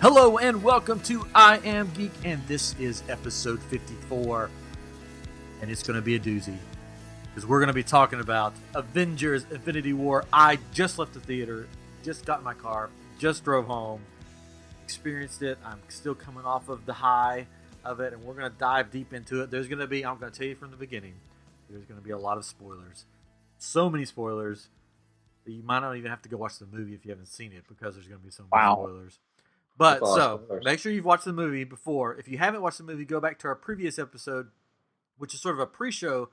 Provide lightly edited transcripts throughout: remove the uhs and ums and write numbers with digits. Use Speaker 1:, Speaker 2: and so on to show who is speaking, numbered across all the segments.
Speaker 1: Hello and welcome to I Am Geek, and this is episode 54, and it's going to be a doozy, because we're going to be talking about Avengers Infinity War. I just left the theater, just got in my car, just drove home, experienced it. I'm still coming off of the high of it, and we're going to dive deep into it. There's going to be, I'm going to tell you from the beginning, there's going to be a lot of spoilers. So many spoilers that you might not even have to go watch the movie if you haven't seen it, because there's going to be so many spoilers. But so make sure you've watched the movie before. If you haven't watched the movie, go back to our previous episode, which is sort of a pre-show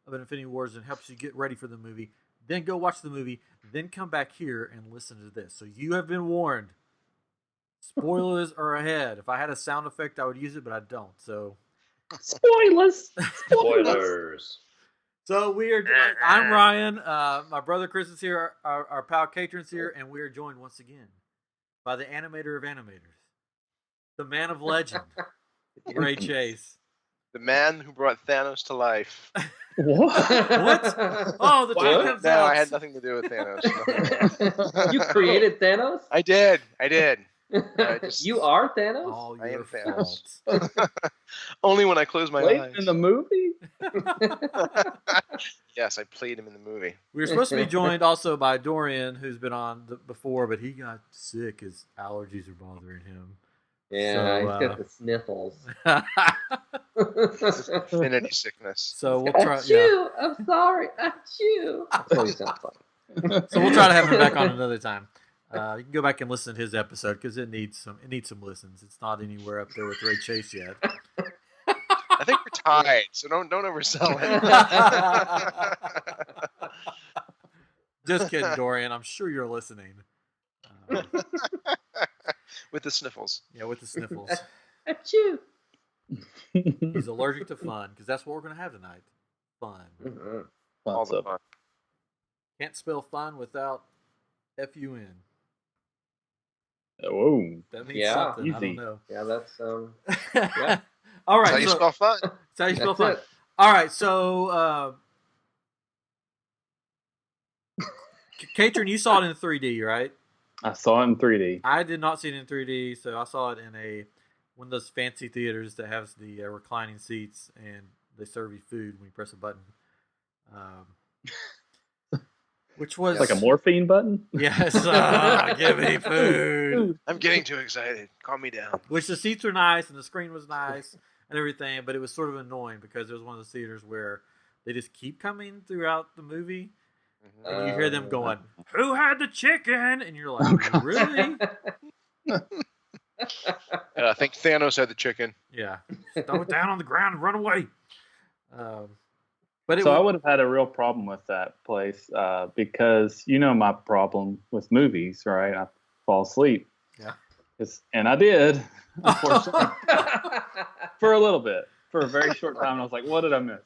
Speaker 1: of Infinity Wars and helps you get ready for the movie. Then go watch the movie. Then come back here and listen to this. So you have been warned. Spoilers are ahead. If I had a sound effect, I would use it, but I don't. So
Speaker 2: spoilers.
Speaker 1: So I'm Ryan. My brother Chris is here. Our pal Katrin's here, and we are joined once again by the animator of animators, the man of legend, Ray Chase.
Speaker 3: The man who brought Thanos to life.
Speaker 1: What? Oh, the truth comes out.
Speaker 3: No, I had nothing to do with Thanos.
Speaker 2: You created Thanos?
Speaker 3: I did.
Speaker 2: You are Thanos?
Speaker 1: All
Speaker 3: I am
Speaker 1: your
Speaker 3: Thanos.
Speaker 1: fault.
Speaker 3: Only when I close my eyes.
Speaker 2: In the movie?
Speaker 3: Yes, I played him in the movie.
Speaker 1: We were supposed to be joined also by Dorian, who's been on before, but he got sick. His allergies are bothering him.
Speaker 2: Yeah, he's got the sniffles.
Speaker 3: Infinity sickness.
Speaker 1: So we'll try.
Speaker 2: Achoo! I'm sorry. Achoo! That's what he sounds like.
Speaker 1: So we'll try to have him back on another time. You can go back and listen to his episode because it needs some listens. It's not anywhere up there with Ray Chase yet.
Speaker 3: I think we're tied, so don't oversell it.
Speaker 1: Just kidding, Dorian. I'm sure you're listening.
Speaker 3: With the sniffles.
Speaker 1: Yeah, with the sniffles.
Speaker 2: Achoo!
Speaker 1: He's allergic to fun because that's what we're going to have tonight. Fun.
Speaker 2: Mm-hmm.
Speaker 3: All the fun.
Speaker 1: Can't spell fun without F-U-N.
Speaker 4: Whoa.
Speaker 1: That means something.
Speaker 4: Easy.
Speaker 1: I don't know.
Speaker 2: Yeah, that's
Speaker 1: Yeah. All right.
Speaker 3: That's how you spell fun.
Speaker 1: That's how you spell fun.
Speaker 2: It.
Speaker 1: All right. So, Katrin, you saw it in 3D, right?
Speaker 4: I saw it in 3D.
Speaker 1: I did not see it in 3D, so I saw it in one of those fancy theaters that has the reclining seats and they serve you food when you press a button. Which was
Speaker 4: Like a morphine button?
Speaker 1: Yes, give me food.
Speaker 3: I'm getting too excited. Calm me down.
Speaker 1: Which the seats were nice and the screen was nice and everything, but it was sort of annoying because it was one of those theaters where they just keep coming throughout the movie. And you hear them going, "Who had the chicken?" And you're like, "Really?"
Speaker 3: I think Thanos had the chicken.
Speaker 1: Yeah. Throw it down on the ground and run away. But
Speaker 4: I would have had a real problem with that place because you know my problem with movies, right? I fall asleep.
Speaker 1: Yeah.
Speaker 4: And I did, unfortunately, for a little bit, for a very short time. And I was like, "What did I miss?"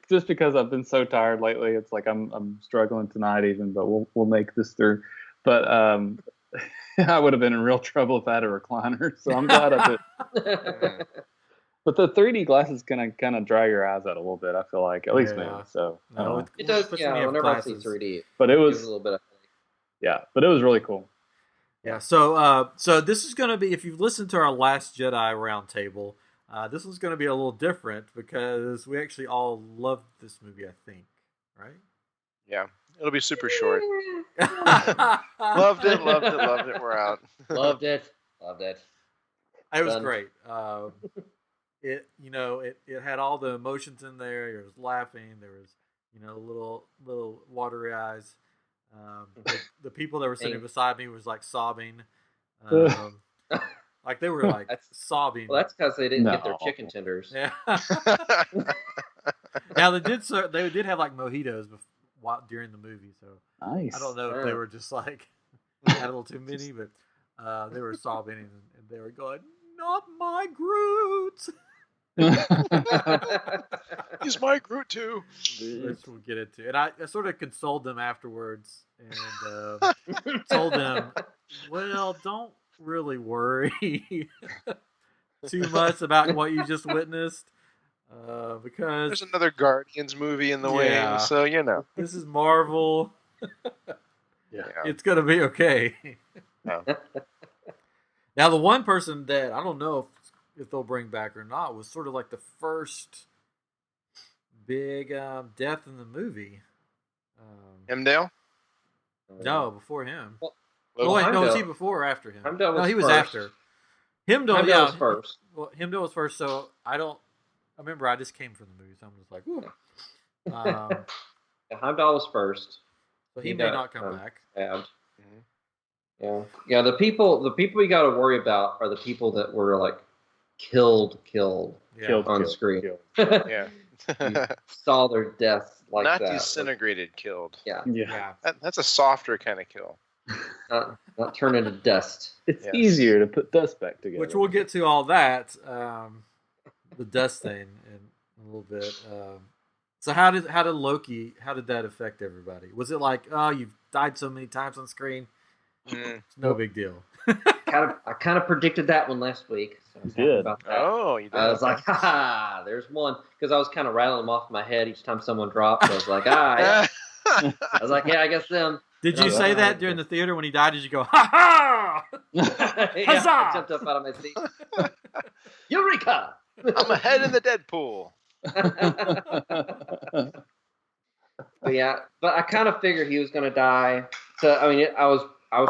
Speaker 4: Just because I've been so tired lately, it's like I'm struggling tonight even, but we'll make this through. But I would have been in real trouble if I had a recliner, so I'm glad I did. But the 3D glasses kind of dry your eyes out a little bit, I feel like, at least me. So
Speaker 1: No,
Speaker 2: it does. Yeah, whenever I see 3D,
Speaker 4: but it was
Speaker 2: a little bit of.
Speaker 4: Yeah, but it was really cool.
Speaker 1: Yeah. So this is going to be, if you've listened to our last Jedi Roundtable, this one's going to be a little different because we actually all loved this movie, I think, right?
Speaker 3: Yeah. It'll be super short. Loved it. We're out.
Speaker 2: Loved it.
Speaker 1: It was great. It had all the emotions in there. There was laughing. There was, little watery eyes. The people that were sitting beside me was like sobbing. Like they were like sobbing.
Speaker 2: Well, that's because they didn't get their chicken tenders.
Speaker 1: Yeah. Now they did have like mojitos during the movie, so
Speaker 4: nice.
Speaker 1: I don't know if they were just like had a little too many, but they were sobbing and they were going, "Not my Groot."
Speaker 3: He's my Groot too.
Speaker 1: Which we'll get into. And I sort of consoled them afterwards and told them, "Well, don't really worry too much about what you just witnessed, because
Speaker 3: there's another Guardians movie in the way, so
Speaker 1: this is Marvel.
Speaker 3: Yeah,
Speaker 1: It's gonna be okay." Now, the one person that I don't know if they'll bring back or not was sort of like the first big death in the movie.
Speaker 3: Hemdale?
Speaker 1: No, before him.
Speaker 2: Well,
Speaker 1: Oh, wait, no, was he
Speaker 2: Heimdall-
Speaker 1: before or after him?
Speaker 2: Heimdall was
Speaker 1: No, he was
Speaker 2: first.
Speaker 1: after. Heimdall,
Speaker 2: Heimdall
Speaker 1: yeah.
Speaker 2: was first.
Speaker 1: Well, Heimdall was first, so I remember I just came from the movie, so I'm just like, whew.
Speaker 2: Yeah, Heimdall was first.
Speaker 1: So he may not come back.
Speaker 2: Stabbed. Yeah. The people we got to worry about are the people that were like killed
Speaker 1: Yeah.
Speaker 2: on screen.
Speaker 4: Killed.
Speaker 3: Yeah.
Speaker 2: You saw their deaths like
Speaker 3: Not
Speaker 2: that.
Speaker 3: disintegrated, killed.
Speaker 2: Yeah,
Speaker 1: Yeah.
Speaker 3: That's a softer kind of kill.
Speaker 2: not turn into dust.
Speaker 4: It's
Speaker 3: Yes.
Speaker 4: easier to put dust back together.
Speaker 1: Which we'll get to all that, the dust thing in a little bit. So how did Loki? How did that affect everybody? Was it like, oh, you've died so many times on screen? It's no big deal.
Speaker 2: I kind of predicted that one last week. So I was
Speaker 4: You
Speaker 2: happy
Speaker 4: did.
Speaker 2: about that.
Speaker 3: Oh, you did.
Speaker 2: I was like, ha, there's one. Because I was kind of rattling them off in my head each time someone dropped. So I was like, yeah. I was like, yeah, I guess them.
Speaker 1: Did you
Speaker 2: Oh,
Speaker 1: say
Speaker 2: yeah.
Speaker 1: that during the theater when he died? Did you go, ha ha?
Speaker 2: Yeah,
Speaker 1: Huzzah!
Speaker 2: I jumped up out of my seat. Eureka!
Speaker 3: I'm ahead in the Deadpool.
Speaker 2: But I kind of figured he was going to die. So I mean, I was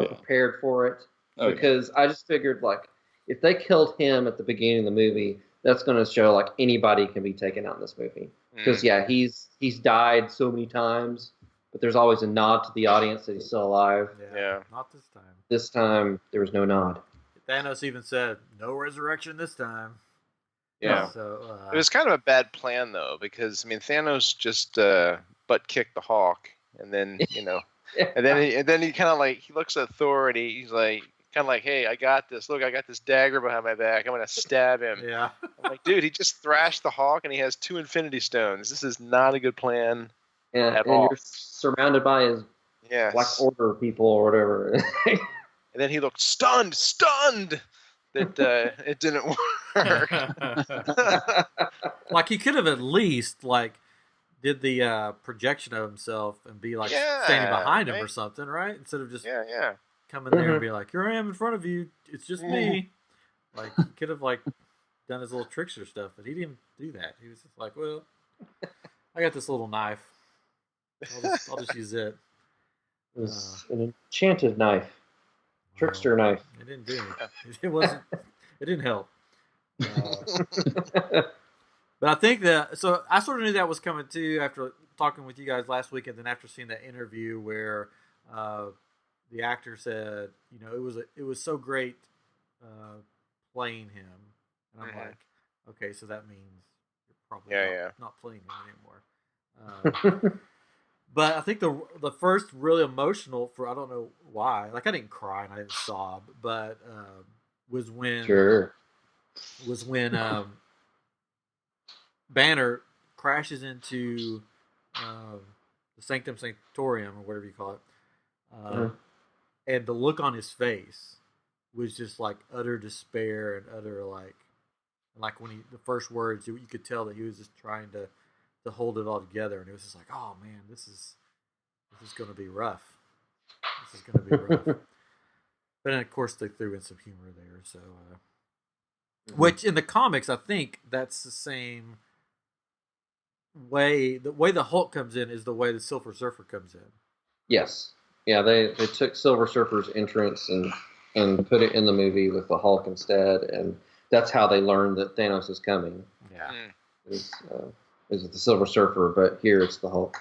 Speaker 2: prepared for it because I just figured like if they killed him at the beginning of the movie, that's going to show like anybody can be taken out in this movie. Because he's died so many times, but there's always a nod to the audience that he's still alive.
Speaker 3: Yeah.
Speaker 1: Not this time.
Speaker 2: This time there was no nod.
Speaker 1: Thanos even said, no resurrection this time.
Speaker 3: Yeah.
Speaker 1: So
Speaker 3: It was kind of a bad plan though, because I mean Thanos just butt kicked the Hawk, and then and then he kind of like he looks at Thor and he's like kind of like, hey, I got this. Look, I got this dagger behind my back. I'm gonna stab him.
Speaker 1: yeah.
Speaker 3: I'm like, dude, he just thrashed the Hawk and he has 2 Infinity Stones. This is not a good plan.
Speaker 2: And
Speaker 3: At all.
Speaker 2: you're surrounded by his
Speaker 3: Yes.
Speaker 2: Black Order people or whatever.
Speaker 3: And then he looked stunned that it didn't work.
Speaker 1: Like he could have at least like did the projection of himself and be like standing behind him or something, right? Instead of just
Speaker 3: yeah.
Speaker 1: coming there and be like, here I am in front of you. It's just me. Like he could have like done his little trickster stuff, but he didn't do that. He was just like, well, I got this little knife. I'll just use it.
Speaker 2: It was an enchanted knife. Trickster knife.
Speaker 1: It didn't do anything. It wasn't. It didn't help. But I think so I sort of knew that was coming too after talking with you guys last week, and then after seeing that interview where the actor said, it was so great playing him, and I'm like, okay, so that means you're probably not playing him anymore. But I think the first really emotional I don't know why, like I didn't cry and I didn't sob, but was when Banner crashes into the Sanctum Sanctorium or whatever you call it, and the look on his face was just like utter despair and utter like when the first words you could tell that he was just trying to hold it all together, and it was just like, oh man, this is going to be rough. This is going to be rough. But then of course they threw in some humor there, so which in the comics I think that's the same way. The way the Hulk comes in is the way the Silver Surfer comes in.
Speaker 2: Yes. Yeah, they took Silver Surfer's entrance and put it in the movie with the Hulk instead, and that's how they learned that Thanos is coming.
Speaker 1: Yeah.
Speaker 2: Is it the Silver Surfer, but here it's the Hulk.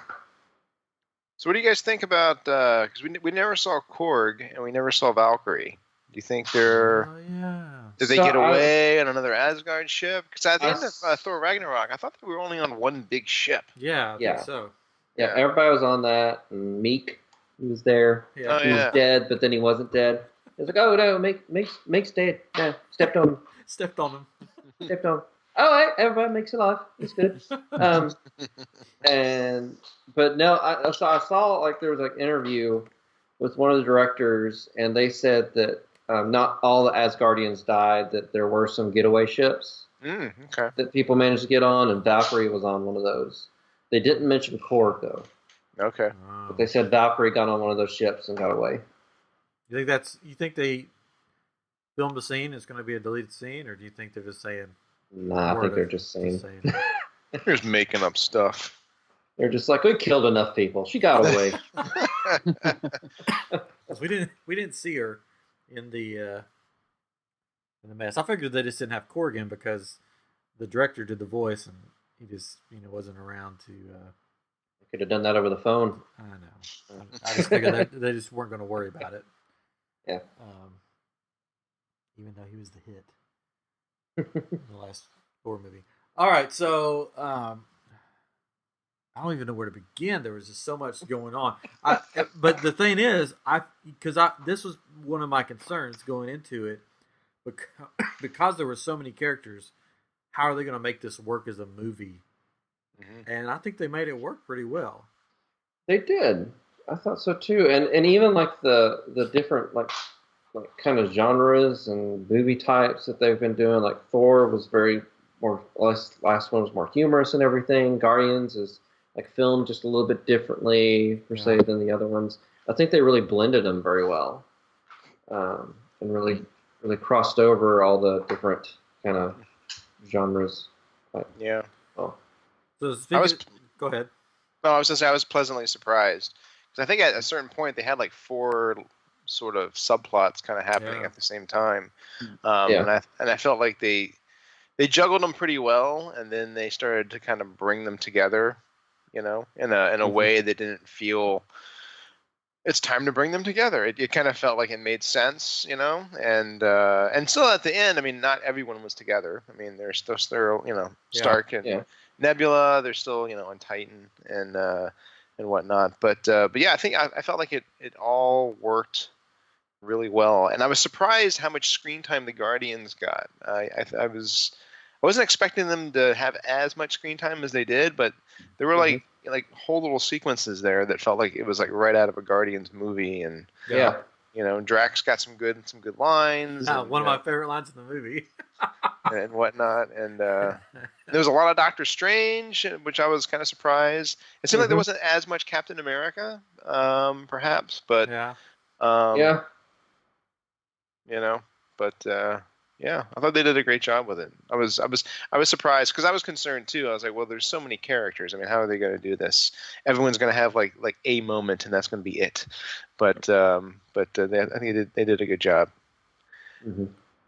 Speaker 3: So what do you guys think about? Because we never saw Korg and we never saw Valkyrie. Do you think they're?
Speaker 1: Oh yeah.
Speaker 3: Did they get away on another Asgard ship? Because at the end of Thor Ragnarok, I thought that we were only on one big ship.
Speaker 1: Yeah, I think so.
Speaker 2: Yeah, everybody was on that. And Meek, he was there.
Speaker 1: Yeah.
Speaker 2: He was dead, but then he wasn't dead. He was like, oh no, Meek's dead. No, stepped on him.
Speaker 1: Stepped on him.
Speaker 2: Stepped on him. Oh, hey, everybody makes it alive. It's good. But no, I saw like there was like interview with one of the directors, and they said that not all the Asgardians died. That there were some getaway ships that people managed to get on, and Valkyrie was on one of those. They didn't mention Korg though.
Speaker 3: Okay.
Speaker 2: But they said Valkyrie got on one of those ships and got away.
Speaker 1: You think film the scene? It's going to be a deleted scene, or do you think they're just saying?
Speaker 2: Nah, I think they're just saying.
Speaker 3: They're just making up stuff.
Speaker 2: They're just like, we killed enough people. She got away.
Speaker 1: we didn't see her in the mess. I figured they just didn't have Corrigan because the director did the voice and he just wasn't around to.
Speaker 2: Could have done that over the phone.
Speaker 1: I know. I just figured they just weren't going to worry about it.
Speaker 2: Yeah.
Speaker 1: Even though he was the hit in the last Thor movie. All right, so I don't even know where to begin. There was just so much going on. But the thing is, this was one of my concerns going into it, because there were so many characters. How are they going to make this work as a movie? Mm-hmm. And I think they made it work pretty well.
Speaker 2: They did. I thought so too. And even like the different like kind of genres and movie types that they've been doing. Like Thor was last one was more humorous and everything. Guardians is like filmed just a little bit differently per se than the other ones. I think they really blended them very well, and really crossed over all the different kind of genres.
Speaker 3: Yeah.
Speaker 2: Oh.
Speaker 1: So go ahead.
Speaker 3: No, I was just I was pleasantly surprised because I think at a certain point they had like 4 sort of subplots kind of happening at the same time, and I felt like they juggled them pretty well, and then they started to kind of bring them together, in a way that didn't feel. It's time to bring them together. It kind of felt like it made sense, and still at the end, I mean, not everyone was together. I mean, they're still, Stark and Nebula. They're still, on Titan and whatnot. But yeah, I think I felt like it all worked really well, and I was surprised how much screen time the Guardians got. I wasn't expecting them to have as much screen time as they did, but there were like whole little sequences there that felt like it was like right out of a Guardians movie, and Drax got some good lines.
Speaker 1: One of my favorite lines in the movie.
Speaker 3: And whatnot, and there was a lot of Doctor Strange, which I was kind of surprised. It seemed like there wasn't as much Captain America, perhaps, but I thought they did a great job with it. I was surprised because I was concerned too. I was like, well, there's so many characters. I mean, how are they going to do this? Everyone's going to have like a moment, and that's going to be it. But I think they did a good job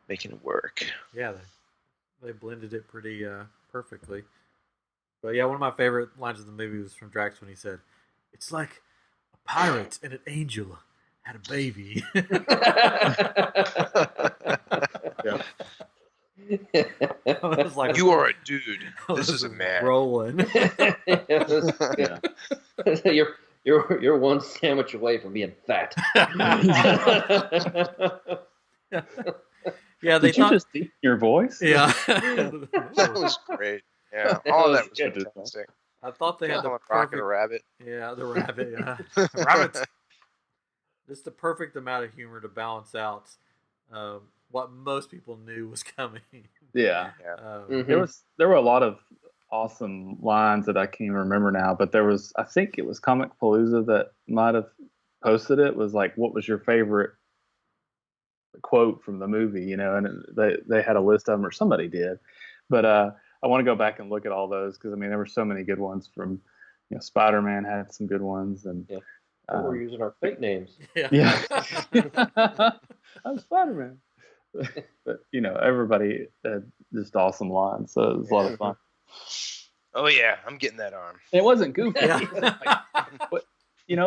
Speaker 3: making it work.
Speaker 1: Yeah, they blended it pretty perfectly. But yeah, one of my favorite lines of the movie was from Drax when he said, "It's like a pirate and an angel had a baby."
Speaker 3: Yeah.
Speaker 1: I was like,
Speaker 3: you are a dude. This is a man.
Speaker 1: Rolling.
Speaker 2: You're one sandwich away from being fat.
Speaker 1: Yeah,
Speaker 4: Did you just deepen your voice?
Speaker 1: Yeah.
Speaker 3: That was great. Yeah, all of that was fantastic.
Speaker 1: I thought they had the
Speaker 3: rocket a rabbit.
Speaker 1: Yeah, the rabbit. Yeah, rabbit. Just the perfect amount of humor to balance out what most people knew was coming.
Speaker 4: Yeah. There were a lot of awesome lines that I can't even remember now, but I think it was Comic Palooza that might have posted it, was like, what was your favorite quote from the movie, and they had a list of them, or somebody did, but I want to go back and look at all those, because I mean there were so many good ones from Spider-Man had some good ones, and
Speaker 2: we're using our fake names.
Speaker 4: Yeah. I'm Spider-Man. But everybody had just awesome lines, so it was a lot of fun.
Speaker 3: Oh yeah, I'm getting that arm.
Speaker 4: It wasn't goofy. It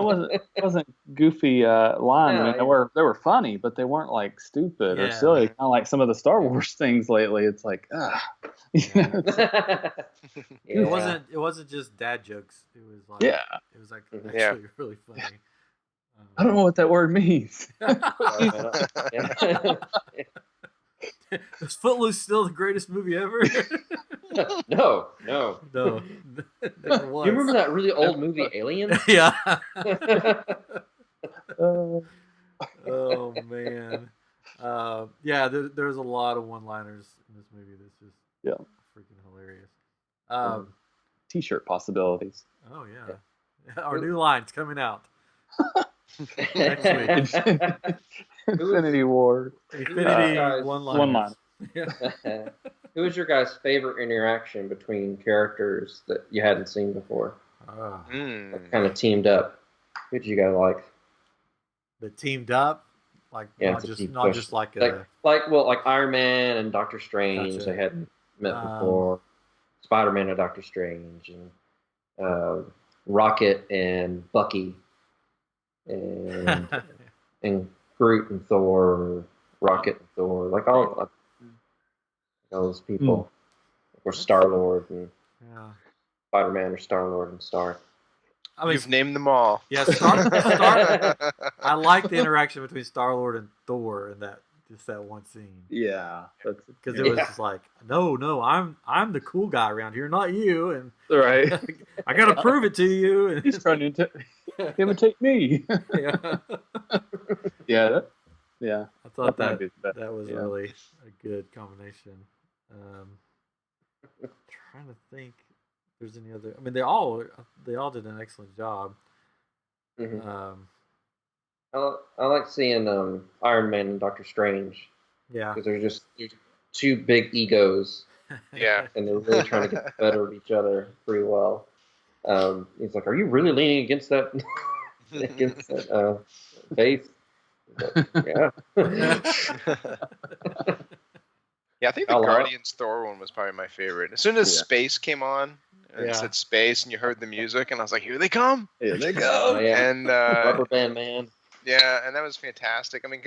Speaker 4: wasn't goofy lines. I mean, they were funny, but they weren't like stupid or silly. Kind of like some of the Star Wars things lately. It's like,
Speaker 1: It wasn't just dad jokes. It was like actually really funny.
Speaker 4: I don't know what that word means.
Speaker 1: Is Footloose still the greatest movie ever?
Speaker 2: No.
Speaker 1: You
Speaker 2: remember that really old movie, Alien?
Speaker 1: Yeah. Oh man. There's a lot of one-liners in this movie that's just freaking hilarious.
Speaker 4: T-shirt possibilities.
Speaker 1: Oh yeah. Our new line's coming out next week.
Speaker 4: Infinity War.
Speaker 1: Infinity
Speaker 2: guys-
Speaker 1: one-liners. Yeah.
Speaker 2: Who was your guys' favorite interaction between characters that you hadn't seen before? That kind of teamed up. Who did you guys like?
Speaker 1: That teamed up, like
Speaker 2: Yeah,
Speaker 1: not
Speaker 2: it's a deep
Speaker 1: just
Speaker 2: question.
Speaker 1: like
Speaker 2: like Iron Man and Doctor Strange.
Speaker 1: Gotcha.
Speaker 2: They hadn't met before. Spider-Man and Doctor Strange, and Rocket and Bucky, and and Groot and Thor, Rocket and Thor, like all those people, or Star-Lord and Spider-Man, or Star-Lord and Stark.
Speaker 1: I mean,
Speaker 3: You've named them all.
Speaker 1: Yeah, Stark. I like the interaction between Star-Lord and Thor in that one scene.
Speaker 4: Yeah,
Speaker 1: because it was just like, no, I'm the cool guy around here, not you, and
Speaker 4: right.
Speaker 1: I gotta prove it to you. And
Speaker 4: he's trying to imitate me. Yeah.
Speaker 1: I thought that
Speaker 4: that
Speaker 1: was really a good combination. Trying to think if there's any other. I mean, they all did an excellent job.
Speaker 2: Mm-hmm. I like seeing Iron Man and Doctor Strange.
Speaker 1: Yeah,
Speaker 2: because they're two big egos.
Speaker 3: Yeah,
Speaker 2: and they're really trying to get better of each other pretty well. He's like, "Are you really leaning against that base?" Yeah.
Speaker 3: Yeah, I think the Guardians Thor one was probably my favorite. As soon as space came on, and it said space, and you heard the music, and I was like, "Here they come!
Speaker 4: Here they go!"
Speaker 3: And
Speaker 2: Rubber Band Man.
Speaker 3: Yeah, and that was fantastic. I mean,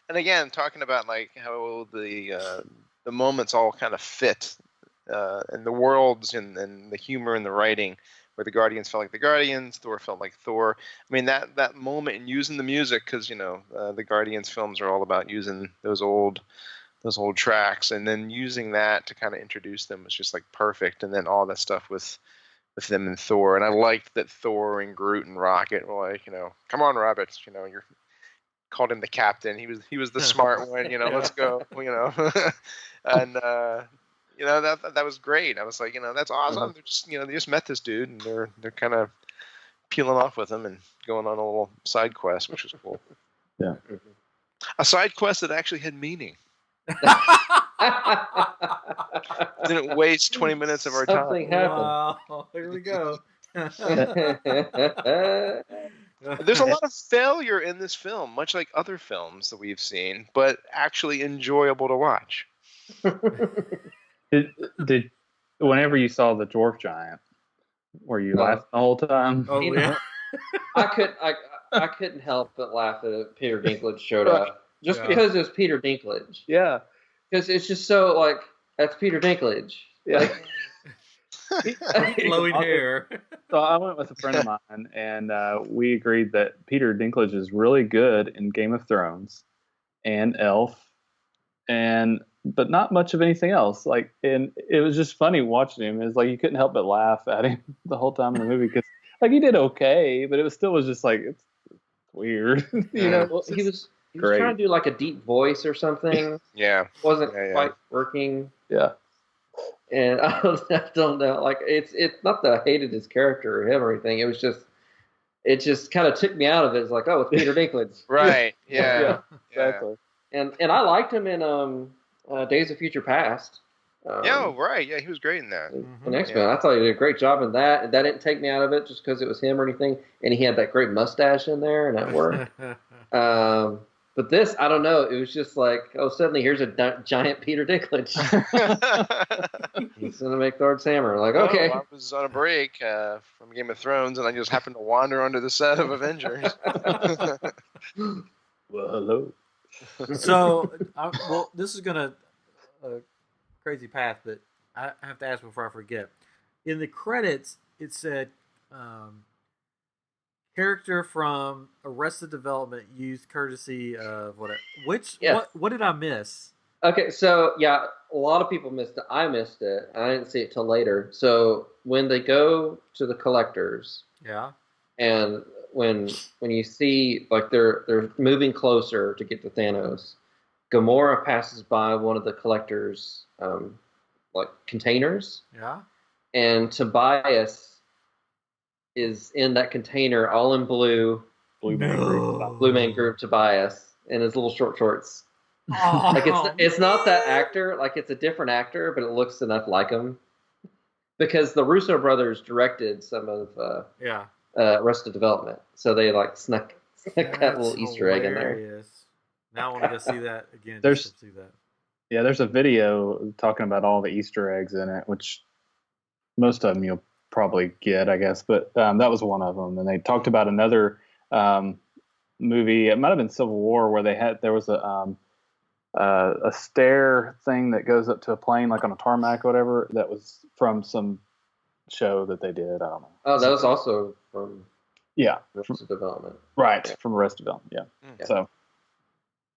Speaker 3: and again, talking about like how the moments all kind of fit, and the worlds and the humor and the writing, where the Guardians felt like the Guardians, Thor felt like Thor. I mean, that moment and using the music, because the Guardians films are all about using those old tracks, and then using that to kind of introduce them was just like perfect. And then all that stuff with them and Thor, and I liked that Thor and Groot and Rocket were like, come on, Roberts, you're called him the captain. He was the smart one, let's go, and that was great. I was like, that's awesome. They're just they just met this dude, and they're kind of peeling off with him and going on a little side quest, which was cool.
Speaker 4: Yeah,
Speaker 3: a side quest that actually had meaning. Didn't waste 20 minutes of our time.
Speaker 2: Something happened.
Speaker 1: Wow, here we go.
Speaker 3: There's a lot of failure in this film, much like other films that we've seen, but actually enjoyable to watch.
Speaker 4: Did whenever you saw the dwarf giant, were you laughing the whole time?
Speaker 1: Oh yeah.
Speaker 2: I couldn't help but laugh at Peter Dinklage showed up. Just because it's Peter Dinklage.
Speaker 4: Yeah.
Speaker 2: Because it's just so like, that's Peter Dinklage.
Speaker 4: Yeah.
Speaker 1: Flowing hair.
Speaker 4: So I went with a friend of mine, and we agreed that Peter Dinklage is really good in Game of Thrones and Elf, but not much of anything else. Like, and it was just funny watching him. It's like you couldn't help but laugh at him the whole time in the movie, because like he did okay, but it was just like it's weird.
Speaker 2: Well, he was trying to do like a deep voice or something.
Speaker 3: Yeah.
Speaker 2: Wasn't quite working.
Speaker 4: Yeah.
Speaker 2: And I don't know. Like it's not that I hated his character or him or anything. It just kind of took me out of it. It's like, oh, it's Peter Dinklage.
Speaker 3: Right. Yeah.
Speaker 4: Exactly.
Speaker 2: And I liked him in Days of Future Past.
Speaker 3: Right. Yeah, he was great in that.
Speaker 2: In X-Men, I thought he did a great job in that. And that didn't take me out of it just because it was him or anything. And he had that great mustache in there, and that worked. But this, I don't know. It was just like, suddenly here's a giant Peter Dinklage. He's going to make Thor's hammer. Like, okay.
Speaker 3: I was on a break from Game of Thrones, and I just happened to wander onto the set of Avengers.
Speaker 4: Well, hello.
Speaker 1: So, this is going to crazy path, but I have to ask before I forget. In the credits, it said character from Arrested Development used courtesy of what did I miss?
Speaker 2: Okay, so yeah, a lot of people missed it. I missed it. I didn't see it till later. So when they go to the collectors, and when you see like they're moving closer to get to Thanos, Gamora passes by one of the collectors' like containers.
Speaker 1: Yeah.
Speaker 2: And Tobias is in that container, all in blue.
Speaker 4: Blue Man Group
Speaker 2: Tobias, in his little short shorts.
Speaker 1: Oh,
Speaker 2: Like it's not that actor. Like it's a different actor, but it looks enough like him. Because the Russo brothers directed some of Arrested Development, so they like snuck that little Easter egg in there.
Speaker 1: Now I want to go see that again.
Speaker 4: There's
Speaker 1: see that.
Speaker 4: Yeah, there's a video talking about all the Easter eggs in it, which most of them you'll probably get, I guess. But that was one of them. And they talked about another movie. It might have been Civil War, where there was a stair thing that goes up to a plane, like on a tarmac or whatever. That was from some show that they did. I don't know.
Speaker 2: Oh, that was also from Arrested Development.
Speaker 4: Right, from Arrested Development. Yeah. So,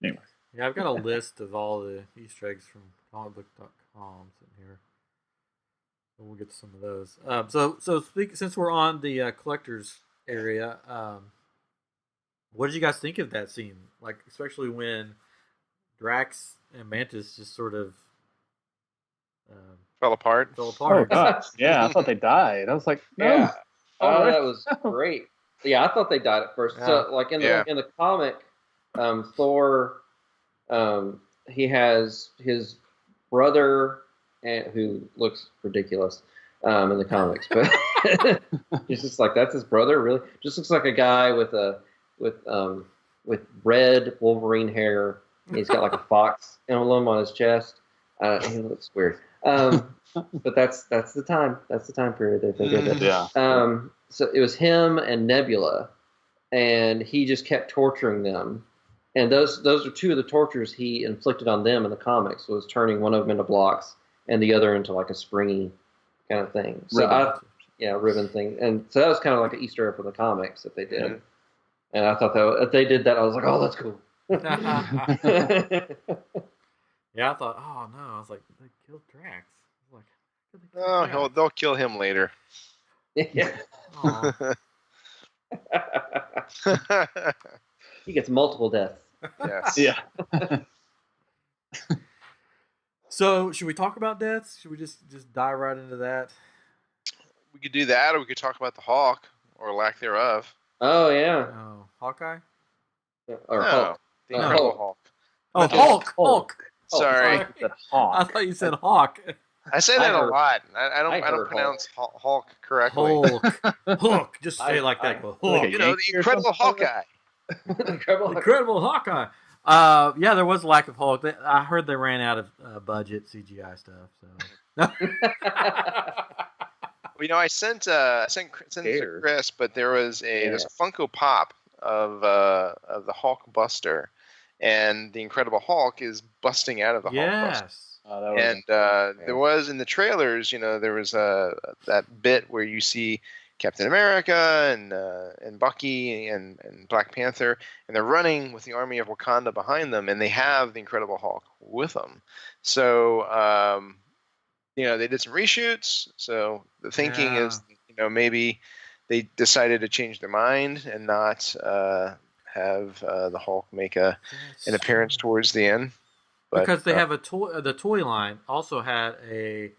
Speaker 4: anyway.
Speaker 1: Yeah, I've got a list of all the Easter eggs from comicbook.com sitting here. So we'll get to some of those. Since we're on the collector's area, what did you guys think of that scene? Like, especially when Drax and Mantis just sort of
Speaker 3: fell apart.
Speaker 4: Oh gosh, yeah, I thought they died. I was like, no.
Speaker 2: Yeah. Oh, that was great. Yeah, I thought they died at first.
Speaker 1: Yeah.
Speaker 2: So, like in the comic, Thor, he has his brother, who looks ridiculous in the comics, but he's just like, that's his brother, really? Just looks like a guy with red Wolverine hair. He's got like a fox emblem on his chest. He looks weird. But that's the time. That's the time period that they did it.
Speaker 4: Yeah.
Speaker 2: So it was him and Nebula, and he just kept torturing them. And those are two of the tortures he inflicted on them in the comics, was turning one of them into blocks and the other into like a springy kind of thing. So ribbon thing. And so that was kind of like an Easter egg for the comics that they did. Mm-hmm. And I thought that if they did that, I was like, oh, that's cool.
Speaker 1: Yeah, I thought, oh no, I was like, they killed Drax. I was like,
Speaker 3: they'll kill him later.
Speaker 2: Yeah. He gets multiple deaths.
Speaker 3: Yes.
Speaker 4: Yeah.
Speaker 1: So, should we talk about deaths? Should we just dive right into that?
Speaker 3: We could do that, or we could talk about the Hawk, or lack thereof.
Speaker 2: Oh, yeah.
Speaker 1: Oh, Hawkeye?
Speaker 2: Or Hulk.
Speaker 3: The Incredible Hulk.
Speaker 1: Oh, Hulk.
Speaker 3: Sorry.
Speaker 1: I thought you said Hawk.
Speaker 3: I say that a lot. I don't pronounce Hulk correctly.
Speaker 1: Hulk. Just say it like that. Hulk.
Speaker 3: The Incredible Hawkeye.
Speaker 1: Incredible Hawkeye. Yeah, there was a lack of Hulk. I heard they ran out of budget CGI stuff. So.
Speaker 3: I sent it to Chris, but there's a Funko Pop of the Hulk Buster, and the Incredible Hulk is busting out of the Hulk Buster. There was in the trailers, there was that bit where you see Captain America and Bucky and Black Panther, and they're running with the army of Wakanda behind them, and they have the Incredible Hulk with them. So, they did some reshoots. So the thinking is, maybe they decided to change their mind and not have the Hulk make an appearance towards the end. But,
Speaker 1: because they have the toy line also had a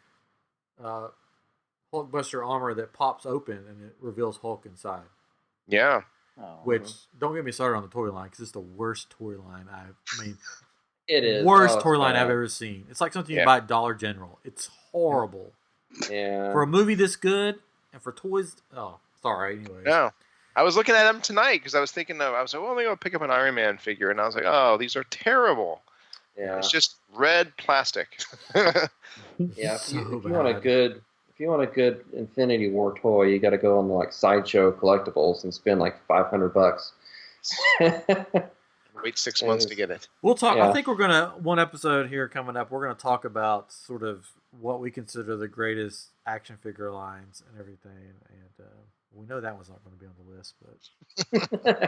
Speaker 1: Hulkbuster armor that pops open and it reveals Hulk inside.
Speaker 3: Yeah.
Speaker 1: Which, don't get me started on the toy line, because it's the worst toy line
Speaker 2: it is.
Speaker 1: Worst toy line I've ever seen. It's like something you buy at Dollar General. It's horrible.
Speaker 2: Yeah.
Speaker 1: For a movie this good, and for toys, sorry, anyways.
Speaker 3: No. I was looking at them tonight because I was thinking maybe I'll pick up an Iron Man figure, and I was like, oh, these are terrible.
Speaker 2: Yeah.
Speaker 3: It's just red plastic.
Speaker 2: Yeah. If you want a good Infinity War toy, you got to go on the Sideshow Collectibles and spend like $500.
Speaker 3: Wait 6 months to get it.
Speaker 1: We'll talk. Yeah. I think we're one episode here coming up. We're gonna talk about sort of what we consider the greatest action figure lines and everything. And we know that one's not going to be on the list, but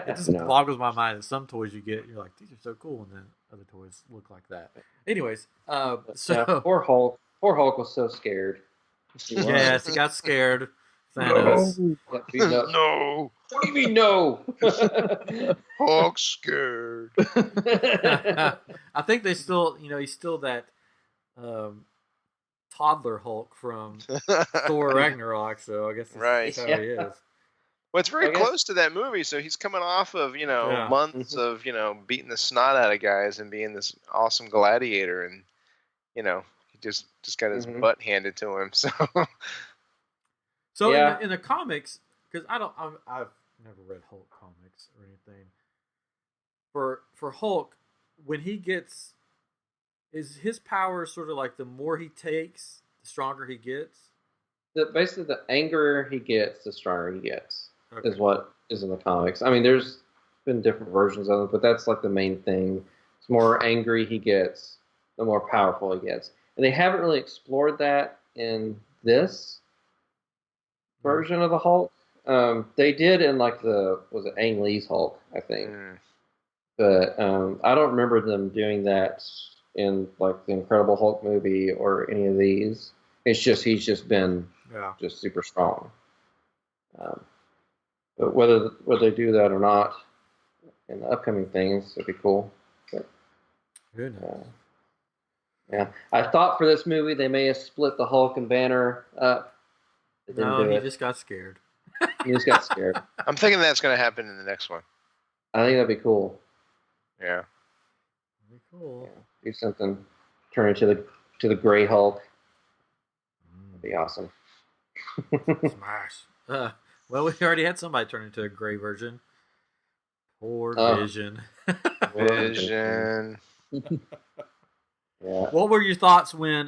Speaker 1: it just boggles my mind that some toys you get, you're like, these are so cool, and then other toys look like that. Anyways,
Speaker 2: poor Hulk was so scared.
Speaker 1: Yes, he got scared. Thanos.
Speaker 3: No.
Speaker 2: What do you mean no?
Speaker 3: Hulk's scared.
Speaker 1: I think they still, he's still that toddler Hulk from Thor Ragnarok, so I guess that's how he is.
Speaker 3: Well, it's very close to that movie, so he's coming off of, months of, beating the snot out of guys and being this awesome gladiator, and, he just got his butt handed to him.
Speaker 1: So in the comics, because I've never read Hulk comics or anything. For Hulk, when he gets, is his power sort of like the more he takes, the stronger he gets?
Speaker 2: Basically, the angrier he gets, the stronger he gets. Okay. Is what is in the comics. I mean, there's been different versions of it, but that's like the main thing. The more angry he gets, the more powerful he gets. And they haven't really explored that in this version of the Hulk. They did in like was it Ang Lee's Hulk, I think. But I don't remember them doing that in like the Incredible Hulk movie or any of these. It's just he's just been just super strong. But whether they do that or not in the upcoming things, it'd be cool. But, yeah, I thought for this movie they may have split the Hulk and Banner up.
Speaker 1: No, he just got scared.
Speaker 2: He just got scared.
Speaker 3: I'm thinking that's going to happen in the next one.
Speaker 2: I think that'd be cool.
Speaker 3: Yeah.
Speaker 1: That'd be cool.
Speaker 2: Yeah, do something. Turn into the Gray Hulk. That'd be awesome.
Speaker 1: Smash. Well, we already had somebody turn into a gray version. Poor Vision.
Speaker 3: Vision.
Speaker 2: Yeah.
Speaker 1: What were your thoughts when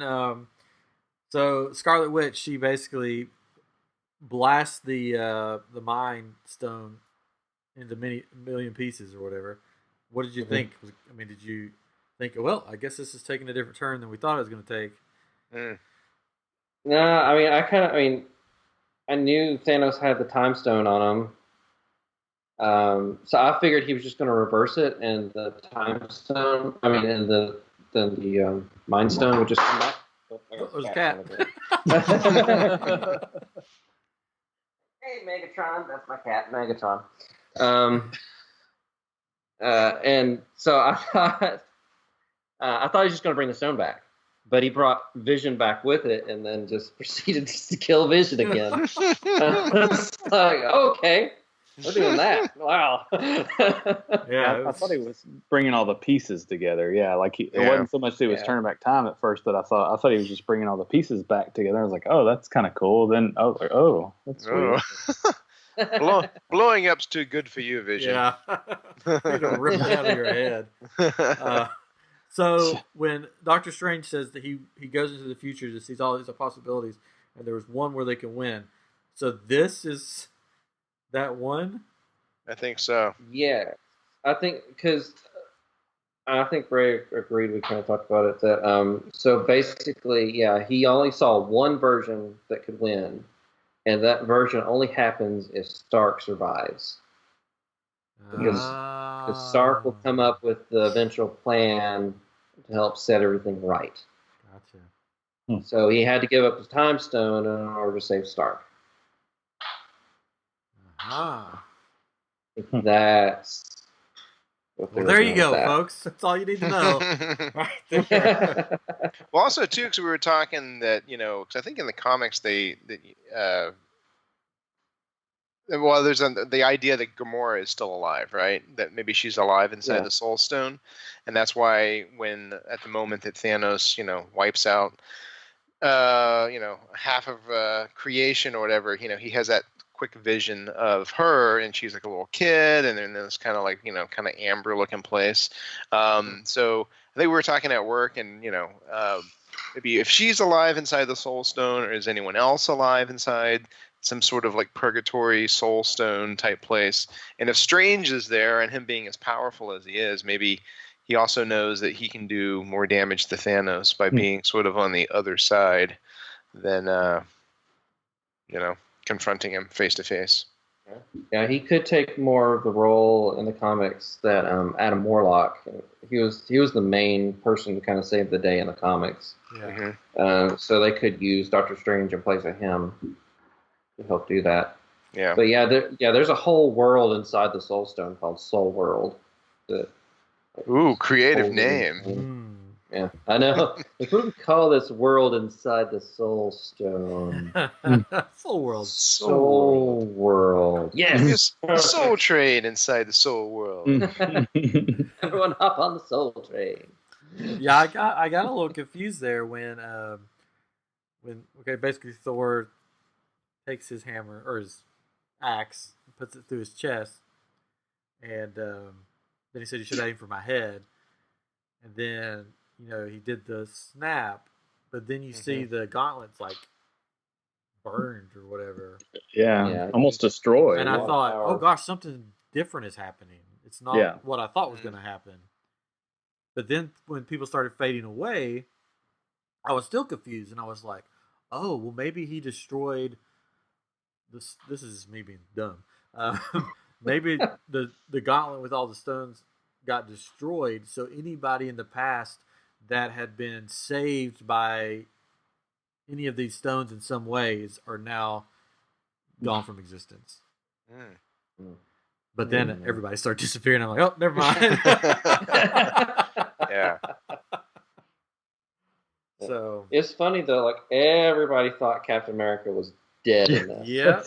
Speaker 1: so Scarlet Witch, she basically blasts the Mind Stone into million pieces or whatever? What did you think? I mean, did you think, well, I guess this is taking a different turn than we thought it was going to take?
Speaker 2: No, I mean, I knew Thanos had the Time Stone on him. So I figured he was just going to reverse it, and the Time Stone, and the Mind Stone would just come back.
Speaker 1: There's a cat.
Speaker 2: Hey, Megatron. That's my cat, Megatron. And so I thought he was just going to bring the stone back. But he brought Vision back with it, and then just proceeded to kill Vision again. It's like, okay, we're doing that. Wow.
Speaker 1: Yeah,
Speaker 4: I thought he was bringing all the pieces together. Yeah, like it wasn't so much that he was turning back time at first, but I thought he was just bringing all the pieces back together. I was like, oh, that's kind of cool. Then I was like, oh, that's weird.
Speaker 3: Blowing up's too good for you, Vision.
Speaker 1: Yeah, you're gonna rip it out of your head. So when Doctor Strange says that he goes into the future to see all these possibilities, and there was one where they can win. So this is that one?
Speaker 3: I think so.
Speaker 2: Yeah. I think because I think Ray agreed, we kind of talked about it, that so basically, he only saw one version that could win, and that version only happens if Stark survives. Because Stark will come up with the eventual plan to help set everything right.
Speaker 1: Gotcha.
Speaker 2: So he had to give up his Time Stone in order to save Stark. That's...
Speaker 1: Well, there you go, folks. That's all you need to know. Right there.
Speaker 3: Well, also, too, because we were talking that, because I think in the comics there's the idea that Gamora is still alive, right? That maybe she's alive inside the Soul Stone, and that's why when at the moment that Thanos, wipes out, half of creation or whatever, he has that quick vision of her, and she's like a little kid, and then this kind of like kind of amber looking place. So I think we were talking at work, and maybe if she's alive inside the Soul Stone, or is anyone else alive inside some sort of like purgatory Soul Stone type place. And if Strange is there, and him being as powerful as he is, maybe he also knows that he can do more damage to Thanos by being sort of on the other side than confronting him face to face.
Speaker 2: Yeah, he could take more of the role in the comics that Adam Warlock. He was the main person to kind of save the day in the comics.
Speaker 1: Yeah.
Speaker 2: So they could use Doctor Strange in place of him to help do that.
Speaker 3: Yeah.
Speaker 2: But there's a whole world inside the Soul Stone called Soul World.
Speaker 3: Ooh, creative name.
Speaker 2: Yeah, I know. Like, what do we call this world inside the Soul Stone?
Speaker 1: Soul World.
Speaker 2: Soul World. Yes.
Speaker 3: Soul Train inside the Soul World.
Speaker 2: Everyone hop on the Soul Train.
Speaker 1: Yeah, I got a little confused there when basically Thor takes his hammer or his axe and puts it through his chest, and then he said, "You should aim for my head," and then he did the snap, but then you see the gauntlets like burned or whatever.
Speaker 4: Yeah, almost destroyed.
Speaker 1: And I thought, oh gosh, something different is happening. It's not what I thought was going to happen. But then when people started fading away, I was still confused, and I was like, oh, well, maybe he destroyed this. This is me being dumb. Maybe the gauntlet with all the stones got destroyed, so anybody in the past that had been saved by any of these stones in some ways are now gone from existence. But then everybody started disappearing. I'm like, oh, never mind.
Speaker 3: Yeah.
Speaker 2: So it's funny though, like everybody thought Captain America was dead in this.
Speaker 1: Yeah.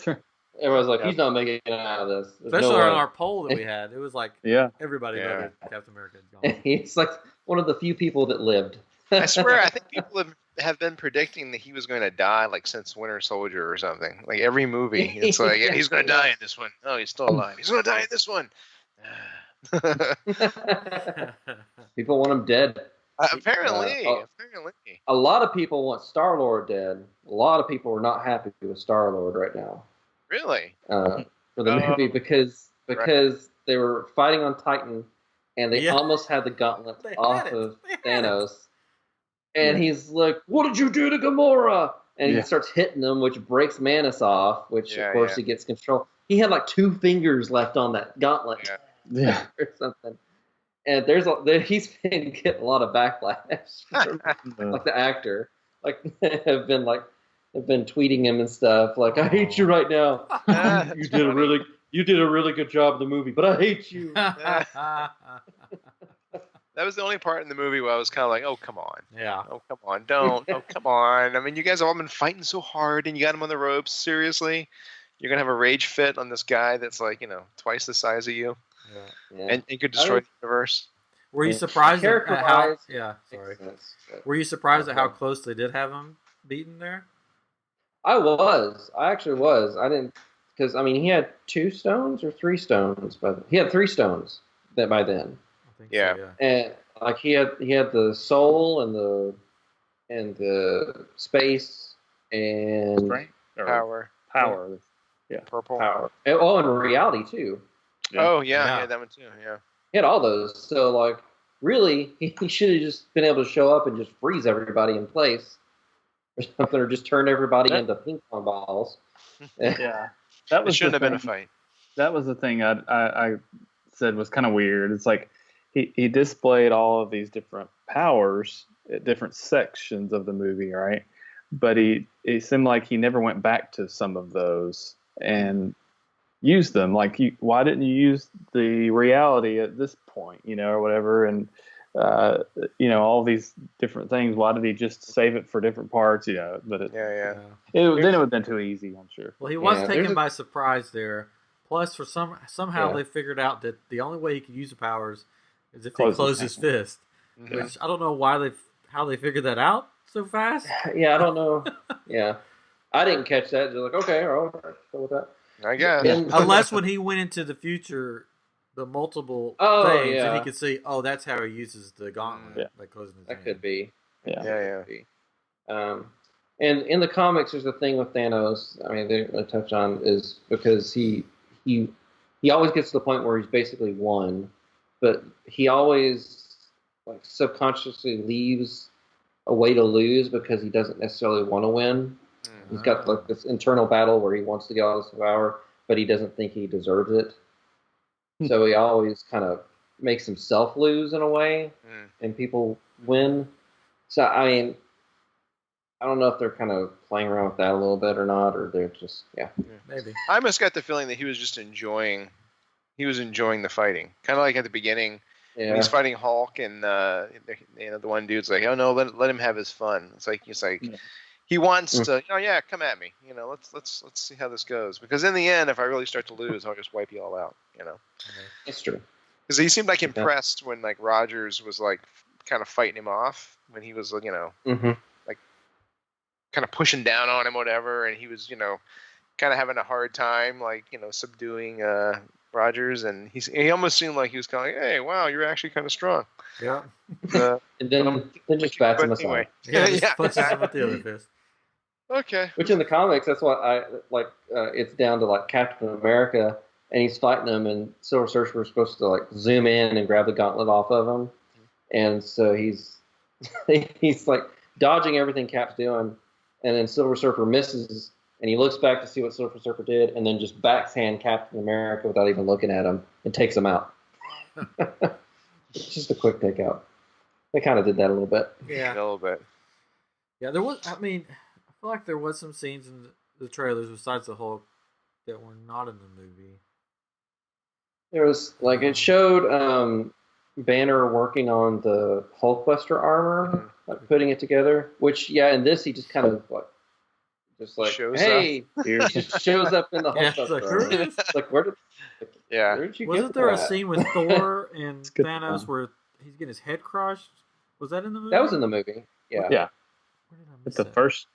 Speaker 2: Everyone's like, he's not making it out of this. There's
Speaker 1: especially on our poll that we had. It was like everybody voted Captain America is gone.
Speaker 2: He's like one of the few people that lived.
Speaker 3: I swear, I think people have been predicting that he was going to die like since Winter Soldier or something. Like every movie, it's like he's going to die in this one. Oh, he's still alive. He's going to die in this one.
Speaker 2: People want him dead.
Speaker 3: Apparently.
Speaker 2: A lot of people want Star-Lord dead. A lot of people are not happy with Star-Lord right now.
Speaker 3: Really?
Speaker 2: For the movie because they were fighting on Titan and they almost had the gauntlet off of Thanos. And he's like, what did you do to Gamora? And he starts hitting them, which breaks Manus off, which of course he gets control. He had like 2 fingers left on that gauntlet or something. And he's been getting a lot of backlash from like the actor. Like have been tweeting him and stuff. Like, I hate you right now. You did a really good job in the movie, but I hate you.
Speaker 3: That was the only part in the movie where I was kind of like, oh, come on.
Speaker 1: Yeah.
Speaker 3: Oh, come on. Don't. Oh, come on. I mean, you guys have all been fighting so hard and you got him on the ropes. Seriously? You're going to have a rage fit on this guy that's like, twice the size of you? Yeah. And could destroy the universe?
Speaker 1: Were you surprised at how... Yeah, sorry. Were you surprised at how close they did have him beaten there?
Speaker 2: I actually was. I didn't... Because, I mean, he had 2 stones or 3 stones. He had 3 stones by then.
Speaker 3: Yeah.
Speaker 2: And like he had the soul and the space and
Speaker 4: strength
Speaker 3: power.
Speaker 4: Yeah.
Speaker 3: Purple.
Speaker 2: Power. And reality too.
Speaker 3: Yeah. Oh yeah, that one too. Yeah.
Speaker 2: He had all those. So like really he should have just been able to show up and just freeze everybody in place or something, or just turn everybody into ping pong balls.
Speaker 4: Yeah. That
Speaker 3: shouldn't have been a fight.
Speaker 4: That was the thing I said was kind of weird. It's like he displayed all of these different powers at different sections of the movie, right? But it seemed like he never went back to some of those and used them. Like, why didn't you use the reality at this point, or whatever? And all these different things. Why did he just save it for different parts? But then it would have been too easy, I'm sure.
Speaker 1: Well, he was taken by surprise there. Plus, for somehow they figured out that the only way he could use the powers is if he closed his fist. Mm-hmm. Which I don't know how they figured that out so fast.
Speaker 2: Yeah, I don't know. Yeah, I didn't catch that. They're like, okay, all right, go with that.
Speaker 3: I guess.
Speaker 1: Unless when he went into the future, the multiple things, and he could see, that's how he uses the gauntlet by closing his hand.
Speaker 2: That could be.
Speaker 3: Yeah.
Speaker 2: And in the comics, there's a thing with Thanos. I mean, they're going to touch on is because he always gets to the point where he's basically won, but he always subconsciously leaves a way to lose because he doesn't necessarily want to win. Mm-hmm. He's got this internal battle where he wants to get all this power, but he doesn't think he deserves it. So he always kind of makes himself lose in a way, and people win. So, I mean, I don't know if they're kind of playing around with that a little bit or not, or they're just,
Speaker 1: maybe.
Speaker 3: I almost got the feeling that he was just enjoying the fighting. Kind of like at the beginning, when he's fighting Hulk, and the one dude's like, oh no, let him have his fun. It's like he wants to, oh yeah, come at me. Let's see how this goes. Because in the end, if I really start to lose, I'll just wipe you all out.
Speaker 2: It's true.
Speaker 3: Because he seemed like impressed when like Rogers was like kind of fighting him off when he was like kind of pushing down on him, whatever, and he was kind of having a hard time like subduing Rogers, and he almost seemed like he was kind of like, hey, wow, you're actually kind of strong.
Speaker 1: Yeah.
Speaker 2: And then just bats him aside.
Speaker 1: Yeah, just punches him with the other fist.
Speaker 3: Okay.
Speaker 2: Which in the comics, that's what I like. It's down to like Captain America, and he's fighting him, and Silver Surfer is supposed to like zoom in and grab the gauntlet off of him, and so he's like dodging everything Cap's doing, and then Silver Surfer misses, and he looks back to see what Silver Surfer did, and then just backhand Captain America without even looking at him and takes him out. It's just a quick takeout. They kind of did that a little bit.
Speaker 1: Yeah,
Speaker 3: a little bit.
Speaker 1: Yeah, there was. I mean, I feel like there was some scenes in the trailers besides the Hulk that were not in the movie.
Speaker 2: There was like it showed Banner working on the Hulkbuster armor, like putting it together. Which in this he just kind of like
Speaker 3: shows
Speaker 2: hey,
Speaker 3: up.
Speaker 2: He just shows up in the Hulkbuster armor. Like where did you
Speaker 1: Wasn't there a scene with Thor and Thanos where he's getting his head crushed? Was that in the movie?
Speaker 2: That was in the movie. Yeah.
Speaker 4: Yeah.
Speaker 1: Where did I miss
Speaker 4: It's the
Speaker 1: that?
Speaker 4: first.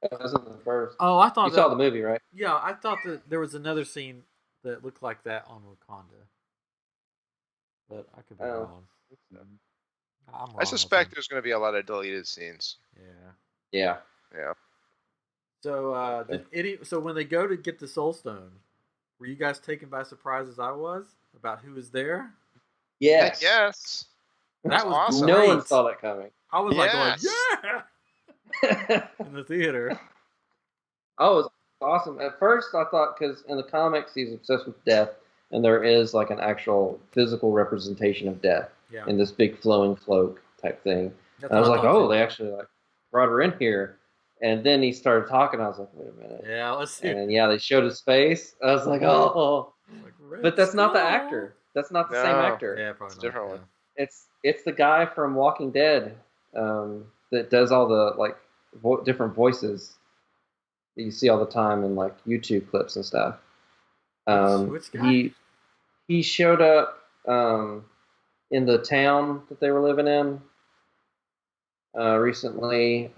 Speaker 2: That was in the first.
Speaker 1: Oh, I thought
Speaker 2: You saw the movie, right?
Speaker 1: Yeah, I thought that there was another scene that looked like that on Wakanda. But I could be wrong. I'm wrong.
Speaker 3: I suspect there's going to be a lot of deleted scenes.
Speaker 2: Yeah.
Speaker 1: So, so when they go to get the Soul Stone, were you guys taken by surprise as I was about who was there?
Speaker 2: Yes.
Speaker 3: Yes.
Speaker 1: That was
Speaker 3: awesome.
Speaker 2: No
Speaker 1: great.
Speaker 2: one saw that coming.
Speaker 1: I was like going,
Speaker 3: Yes.
Speaker 1: yeah, in the theater.
Speaker 2: Oh, it was awesome. At first, I thought because in the comics he's obsessed with death, and there is like an actual physical representation of death in this big flowing cloak type thing. And I was like, oh, they actually like brought her in here. And then he started talking. I was like, wait a minute.
Speaker 1: Yeah, let's see.
Speaker 2: And they showed his face. I was like, oh,
Speaker 1: Like,
Speaker 2: but that's not the actor. That's not the same actor.
Speaker 1: Yeah, probably
Speaker 3: It's a different one.
Speaker 2: It's the guy from Walking Dead that does all the like different voices that you see all the time in like YouTube clips and stuff.
Speaker 1: Which guy?
Speaker 2: He showed up in the town that they were living in recently.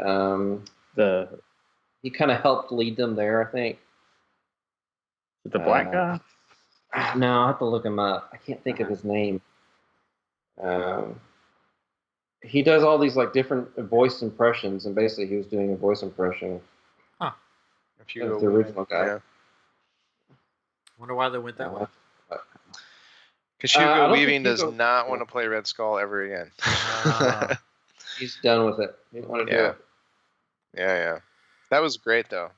Speaker 2: He kind of helped lead them there, I think.
Speaker 4: The black guy?
Speaker 2: No, I have to look him up. I can't think of his name. He does all these like different voice impressions, and basically he was doing a voice impression of the original guy.
Speaker 3: Yeah.
Speaker 1: Wonder why they went that way.
Speaker 3: Because Hugo Weaving does
Speaker 2: Hugo-
Speaker 3: not want to play Red Skull ever again.
Speaker 2: He's done with it. He didn't want to do it.
Speaker 3: Yeah. That was great though.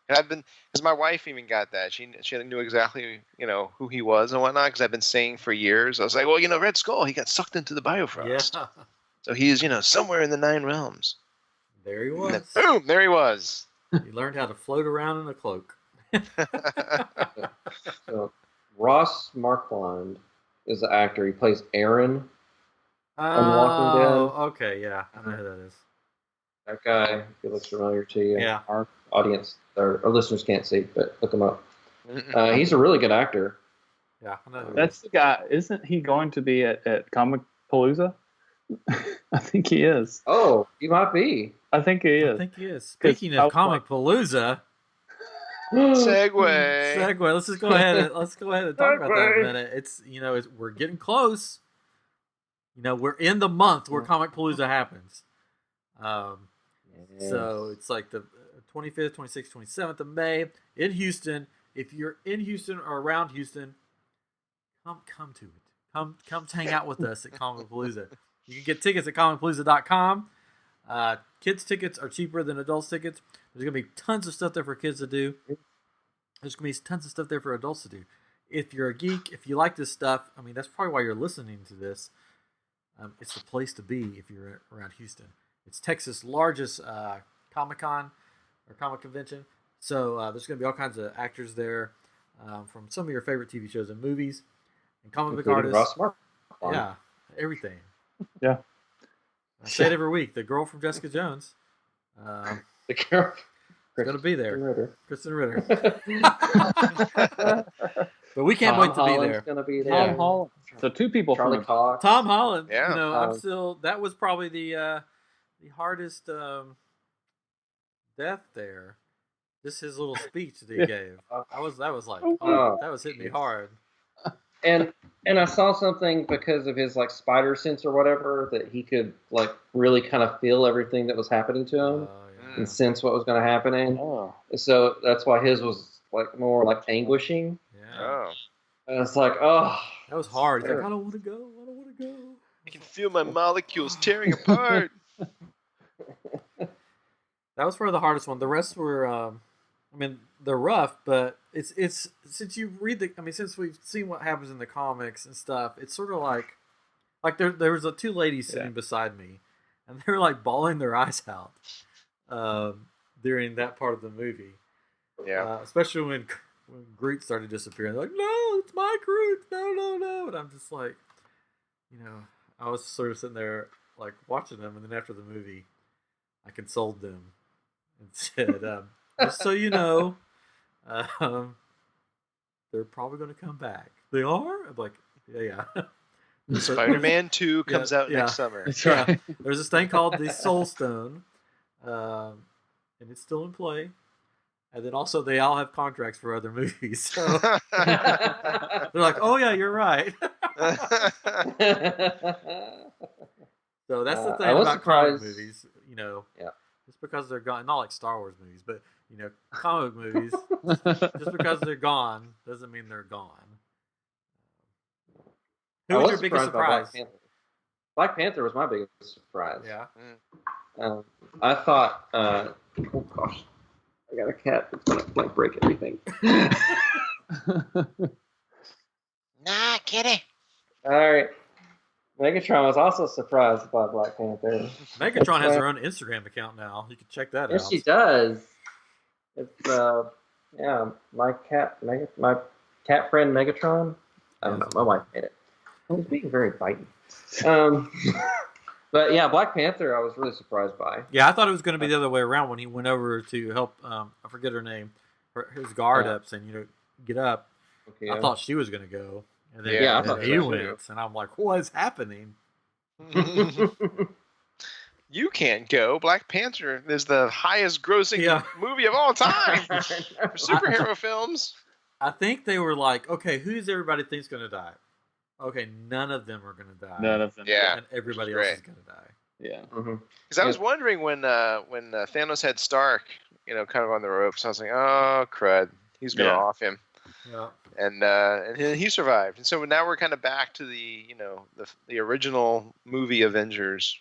Speaker 3: And because my wife even got that. She knew exactly, who he was and whatnot. Because I've been saying for years. I was like, well, Red Skull, he got sucked into the Bifrost.
Speaker 1: Yeah.
Speaker 3: So he's, somewhere in the 9 realms.
Speaker 1: There he was.
Speaker 3: Boom! There he was.
Speaker 1: He learned how to float around in a cloak.
Speaker 2: So, Ross Marquand is the actor. He plays Aaron on Walking Dead.
Speaker 1: Oh, okay, yeah. I know who that is.
Speaker 2: That guy, if he looks familiar to you.
Speaker 1: Yeah.
Speaker 2: Our audience, or our listeners can't see, but look him up. He's a really good actor.
Speaker 1: Yeah, I know who
Speaker 4: That's the guy. Isn't he going to be at Comic Palooza? I think he is.
Speaker 2: Oh, he might be.
Speaker 4: I think he is.
Speaker 1: I think he is. Speaking of Comic Palooza,
Speaker 3: Segue.
Speaker 1: Let's just go ahead and talk about that a minute. It's we're getting close. We're in the month where Comic Palooza happens. So it's like the 25th, 26th, 27th of May in Houston. If you're in Houston or around Houston, come to it. Come hang out with us at Comic Palooza. You can get tickets at comicpalooza.com. Kids tickets are cheaper than adults tickets. There's going to be tons of stuff there for kids to do. There's going to be tons of stuff there for adults to do. If you're a geek, if you like this stuff, that's probably why you're listening to this. It's the place to be if you're around Houston. It's Texas' largest Comic-Con or comic convention. So there's going to be all kinds of actors there from some of your favorite TV shows and movies and comic book artists.
Speaker 2: Ross Marquand.
Speaker 1: Yeah. everything.
Speaker 4: Yeah.
Speaker 1: I say it every week. The girl from Jessica Jones.
Speaker 2: The girl.
Speaker 1: It's going to be there. Kristen Ritter.
Speaker 2: Ritter.
Speaker 1: But we can't wait to be there.
Speaker 2: Going to be there.
Speaker 4: Tom Holland. So 2 people
Speaker 2: Charlie
Speaker 4: from
Speaker 2: Cox.
Speaker 1: Tom Holland.
Speaker 3: Yeah.
Speaker 1: You know, I'm still. That was probably the hardest death there. Just his little speech that he gave. That was like, that was hitting me hard.
Speaker 2: And I saw something because of his like spider sense or whatever that he could like really kind of feel everything that was happening to him and sense what was going to happen. And so that's why his was like more like anguishing.
Speaker 1: Yeah.
Speaker 3: Oh.
Speaker 2: And it's like, oh,
Speaker 1: that was hard. He's like, I don't want to go. I don't want to go.
Speaker 3: I can feel my molecules tearing apart.
Speaker 1: That was probably the hardest one. The rest were, I mean, they're rough, but it's since you read since we've seen what happens in the comics and stuff, it's sort of like there was 2 ladies sitting beside me, and they were like bawling their eyes out during that part of the movie.
Speaker 3: Yeah,
Speaker 1: especially when Groot started disappearing. They're like, no, it's my Groot, no, and I'm just like, I was sort of sitting there like watching them, and then after the movie, I consoled them and said, just so you know, they're probably going to come back. They are? I'm like, yeah.
Speaker 3: Spider-Man 2 comes out next summer.
Speaker 4: That's right.
Speaker 1: There's this thing called the Soul Stone, and it's still in play. And then also they all have contracts for other movies. So they're like, oh, yeah, you're right. So that's the thing about comic movies, just because they're gone, not like Star Wars movies, but, comic movies, just because they're gone doesn't mean they're gone. Who was your biggest surprise?
Speaker 2: Black Panther was my biggest surprise.
Speaker 1: Yeah.
Speaker 2: I thought, oh gosh, I got a cat that's going to like break everything.
Speaker 3: Nah, kitty.
Speaker 2: All right. Megatron was also surprised by Black Panther.
Speaker 1: Megatron has her own Instagram account now. You can check that out.
Speaker 2: Yes, she does. It's my cat friend Megatron. I don't know. My wife made it. He's being very bitey. But yeah, Black Panther, I was really surprised by.
Speaker 1: Yeah, I thought it was going to be the other way around when he went over to help. I forget her name. His guard up, saying, get up. Okay, I thought she was going to go. And then, he went, and I'm like, what is happening?
Speaker 3: You can't go. Black Panther is the highest grossing movie of all time for superhero films.
Speaker 1: I think they were like, okay, who does everybody think's going to die? Okay, none of them are going to die.
Speaker 4: None of them.
Speaker 3: Yeah.
Speaker 1: And everybody else is going to die.
Speaker 4: Yeah.
Speaker 3: Because I was wondering when Thanos had Stark, kind of on the ropes, I was like, oh, crud. He's going to off him.
Speaker 1: Yeah.
Speaker 3: And he survived. And so now we're kind of back to the original movie Avengers.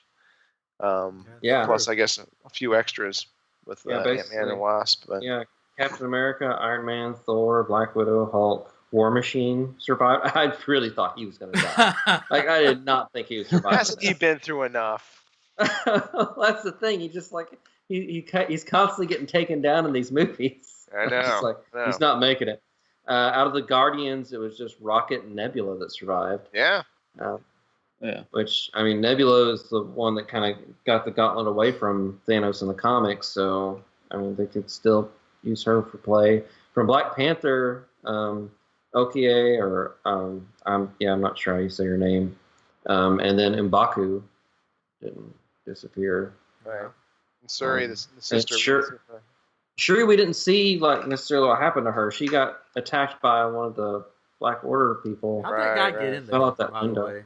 Speaker 3: Plus, I guess, a few extras with Ant-Man and Wasp. But.
Speaker 2: Yeah, Captain America, Iron Man, Thor, Black Widow, Hulk, War Machine survived. I really thought he was going to die. I did not think he was surviving.
Speaker 3: Hasn't he been through enough?
Speaker 2: That's the thing. He just he's constantly getting taken down in these movies.
Speaker 3: I know.
Speaker 2: He's not making it. Out of the Guardians, it was just Rocket and Nebula that survived.
Speaker 3: Yeah.
Speaker 2: Which, I mean, Nebula is the one that kind of got the gauntlet away from Thanos in the comics, so, I mean, they could still use her for play. From Black Panther, Okie, or, I'm not sure how you say her name, and then M'Baku didn't disappear.
Speaker 3: Right. And Shuri, the sister.
Speaker 2: Shuri, we didn't see necessarily what happened to her. She got attacked by one of the Black Order people.
Speaker 1: How'd that guy get in there?
Speaker 2: Fell out that window.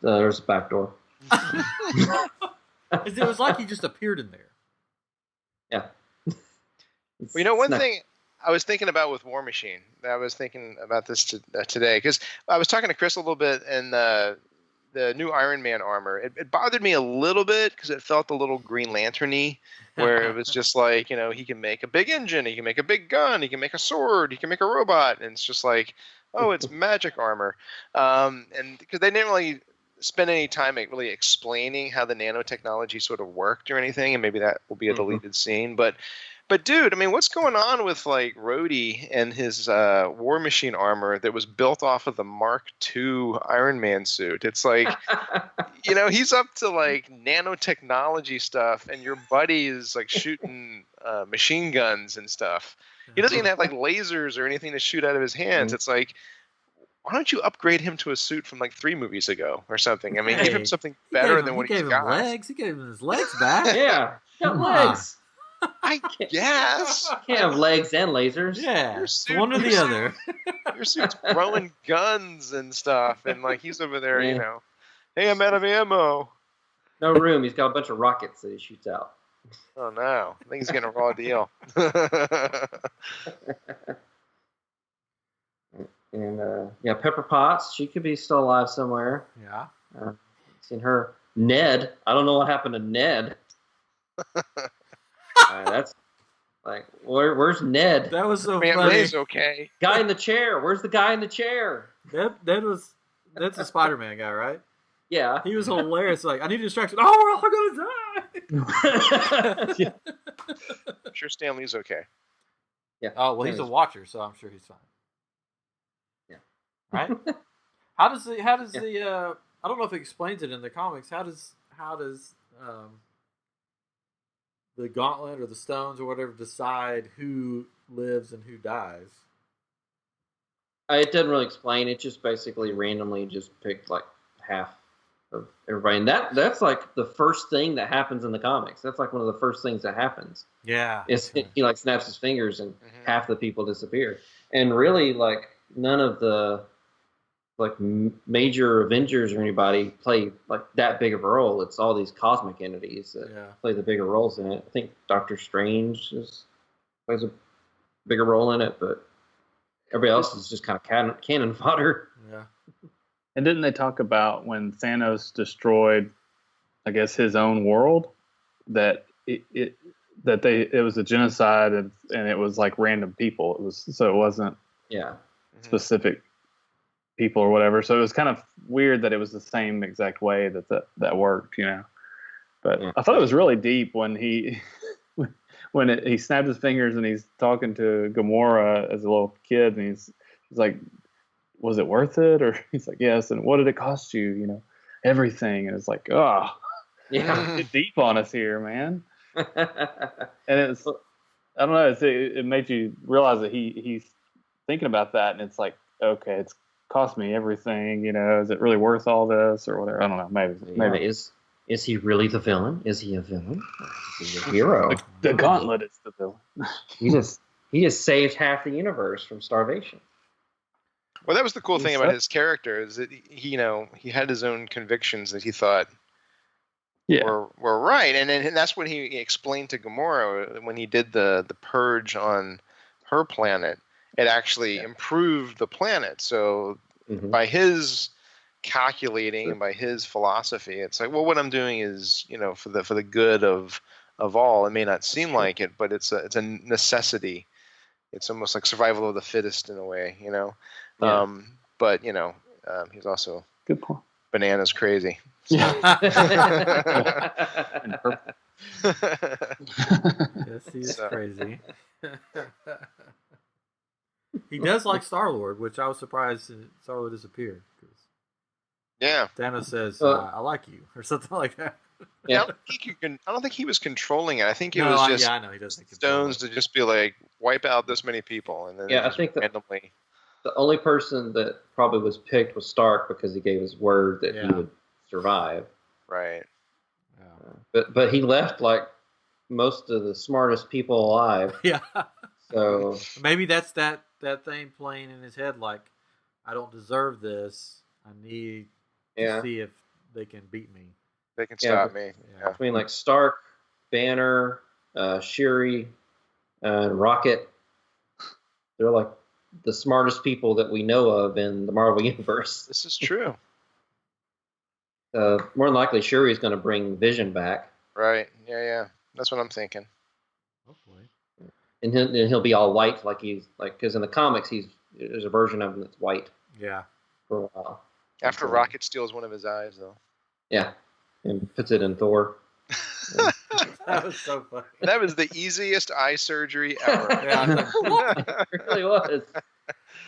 Speaker 2: There's a back door.
Speaker 1: It was like he just appeared in there.
Speaker 2: Yeah.
Speaker 3: Well, one thing I was thinking about with War Machine, I was thinking about this today, because I was talking to Chris a little bit, and the new Iron Man armor, it bothered me a little bit because it felt a little Green Lantern-y, where it was just like, he can make a big engine, he can make a big gun, he can make a sword, he can make a robot, and it's just like, oh, it's magic armor. And because they didn't really spend any time really explaining how the nanotechnology sort of worked or anything, and maybe that will be a deleted scene, but But dude, I mean, what's going on with like Rhodey and his War Machine armor that was built off of the Mark II Iron Man suit? It's like, he's up to like nanotechnology stuff, and your buddy is like shooting machine guns and stuff. He doesn't even have like lasers or anything to shoot out of his hands. It's like, why don't you upgrade him to a suit from like 3 movies ago or something? I mean, give him something better than what he's got.
Speaker 1: Legs. He gave him his legs back.
Speaker 2: Yeah, got legs.
Speaker 3: I guess.
Speaker 2: Can't have legs and lasers.
Speaker 1: Yeah, one or the other.
Speaker 3: Your suit's throwing guns and stuff, and like he's over there, hey, I'm out of ammo.
Speaker 2: No room. He's got a bunch of rockets that he shoots out.
Speaker 3: Oh no! I think he's getting a raw deal.
Speaker 2: And Pepper Potts, she could be still alive somewhere.
Speaker 1: Yeah.
Speaker 2: Seen her. Ned, I don't know what happened to Ned. That's like, where's Ned?
Speaker 1: That was so
Speaker 3: funny.
Speaker 1: May's
Speaker 3: okay.
Speaker 2: Guy in the chair. Where's the guy in the chair?
Speaker 1: That's a Spider-Man guy, right?
Speaker 2: Yeah.
Speaker 1: He was hilarious. Like, I need a distraction. Oh, we're all gonna die.
Speaker 3: I'm sure Stan Lee's okay.
Speaker 2: Yeah.
Speaker 1: Oh well, he's a watcher, so I'm sure he's fine.
Speaker 2: Yeah.
Speaker 1: Right. How does the I don't know if it explains it in the comics. How does the Gauntlet or the Stones or whatever decide who lives and who dies?
Speaker 2: It doesn't really explain. It just basically randomly just picked like half of everybody, and that's like the first thing that happens in the comics. That's like one of the first things that happens.
Speaker 1: Yeah,
Speaker 2: he like snaps his fingers and half the people disappear. And really, like none of the like major Avengers or anybody play like that big of a role. It's all these cosmic entities that play the bigger roles in it. I think Doctor Strange plays a bigger role in it, but everybody else is just kind of cannon fodder.
Speaker 1: Yeah.
Speaker 4: And didn't they talk about when Thanos destroyed, I guess, his own world, that it was a genocide and it was like random people. It wasn't specific people or whatever. So it was kind of weird that it was the same exact way that worked, But I thought it was really deep when he he snapped his fingers and he's talking to Gamora as a little kid, and he's like, was it worth it? Or he's like, yes. And what did it cost you? Everything. And it's like, get deep on us here, man. And it's, I don't know, it made you realize that he's thinking about that, and it's like, okay, it's cost me everything. Is it really worth all this or whatever? I don't know. Maybe.
Speaker 2: Is he really the villain? Is he a villain? Is he a hero?
Speaker 4: The Gauntlet is the villain.
Speaker 2: He just saved half the universe from starvation.
Speaker 3: Well, that was the cool thing about his character, is that he had his own convictions that he thought were right, and that's what he explained to Gamora when he did the purge on her planet. It actually improved the planet. So by his calculating and by his philosophy, it's like, well, what I'm doing is for the good of all. It may not seem like it, but it's a necessity. It's almost like survival of the fittest in a way, but he's also
Speaker 4: good point.
Speaker 3: Bananas crazy.
Speaker 1: So. Yes, he is crazy. He does like Star-Lord, which I was surprised Star-Lord disappeared.
Speaker 3: Yeah.
Speaker 1: Thanos says, I like you, or something like that.
Speaker 3: Yeah. I don't think he was controlling it. I think it was just
Speaker 1: I know he doesn't
Speaker 3: stones to just be like, wipe out this many people. And then
Speaker 2: I think
Speaker 3: randomly.
Speaker 2: The only person that probably was picked was Stark, because he gave his word that he would survive.
Speaker 3: Right.
Speaker 2: But he left like most of the smartest people alive.
Speaker 1: Yeah.
Speaker 2: So
Speaker 1: maybe that's that thing playing in his head, like, I don't deserve this. I need to see if they can beat me.
Speaker 3: They can stop me. Yeah.
Speaker 2: Between like Stark, Banner, Shuri, and Rocket, they're like the smartest people that we know of in the Marvel Universe.
Speaker 3: This is true.
Speaker 2: More than likely, Shuri is going to bring Vision back.
Speaker 3: Right. Yeah. That's what I'm thinking.
Speaker 1: Hopefully.
Speaker 2: And he'll be all white, because in the comics there's a version of him that's white.
Speaker 1: Yeah.
Speaker 2: For a while.
Speaker 3: After Rocket steals one of his eyes, though.
Speaker 2: Yeah. And puts it in Thor.
Speaker 1: That was so funny.
Speaker 3: That was the easiest eye surgery ever.
Speaker 1: Yeah, I was like, what?
Speaker 2: It really was.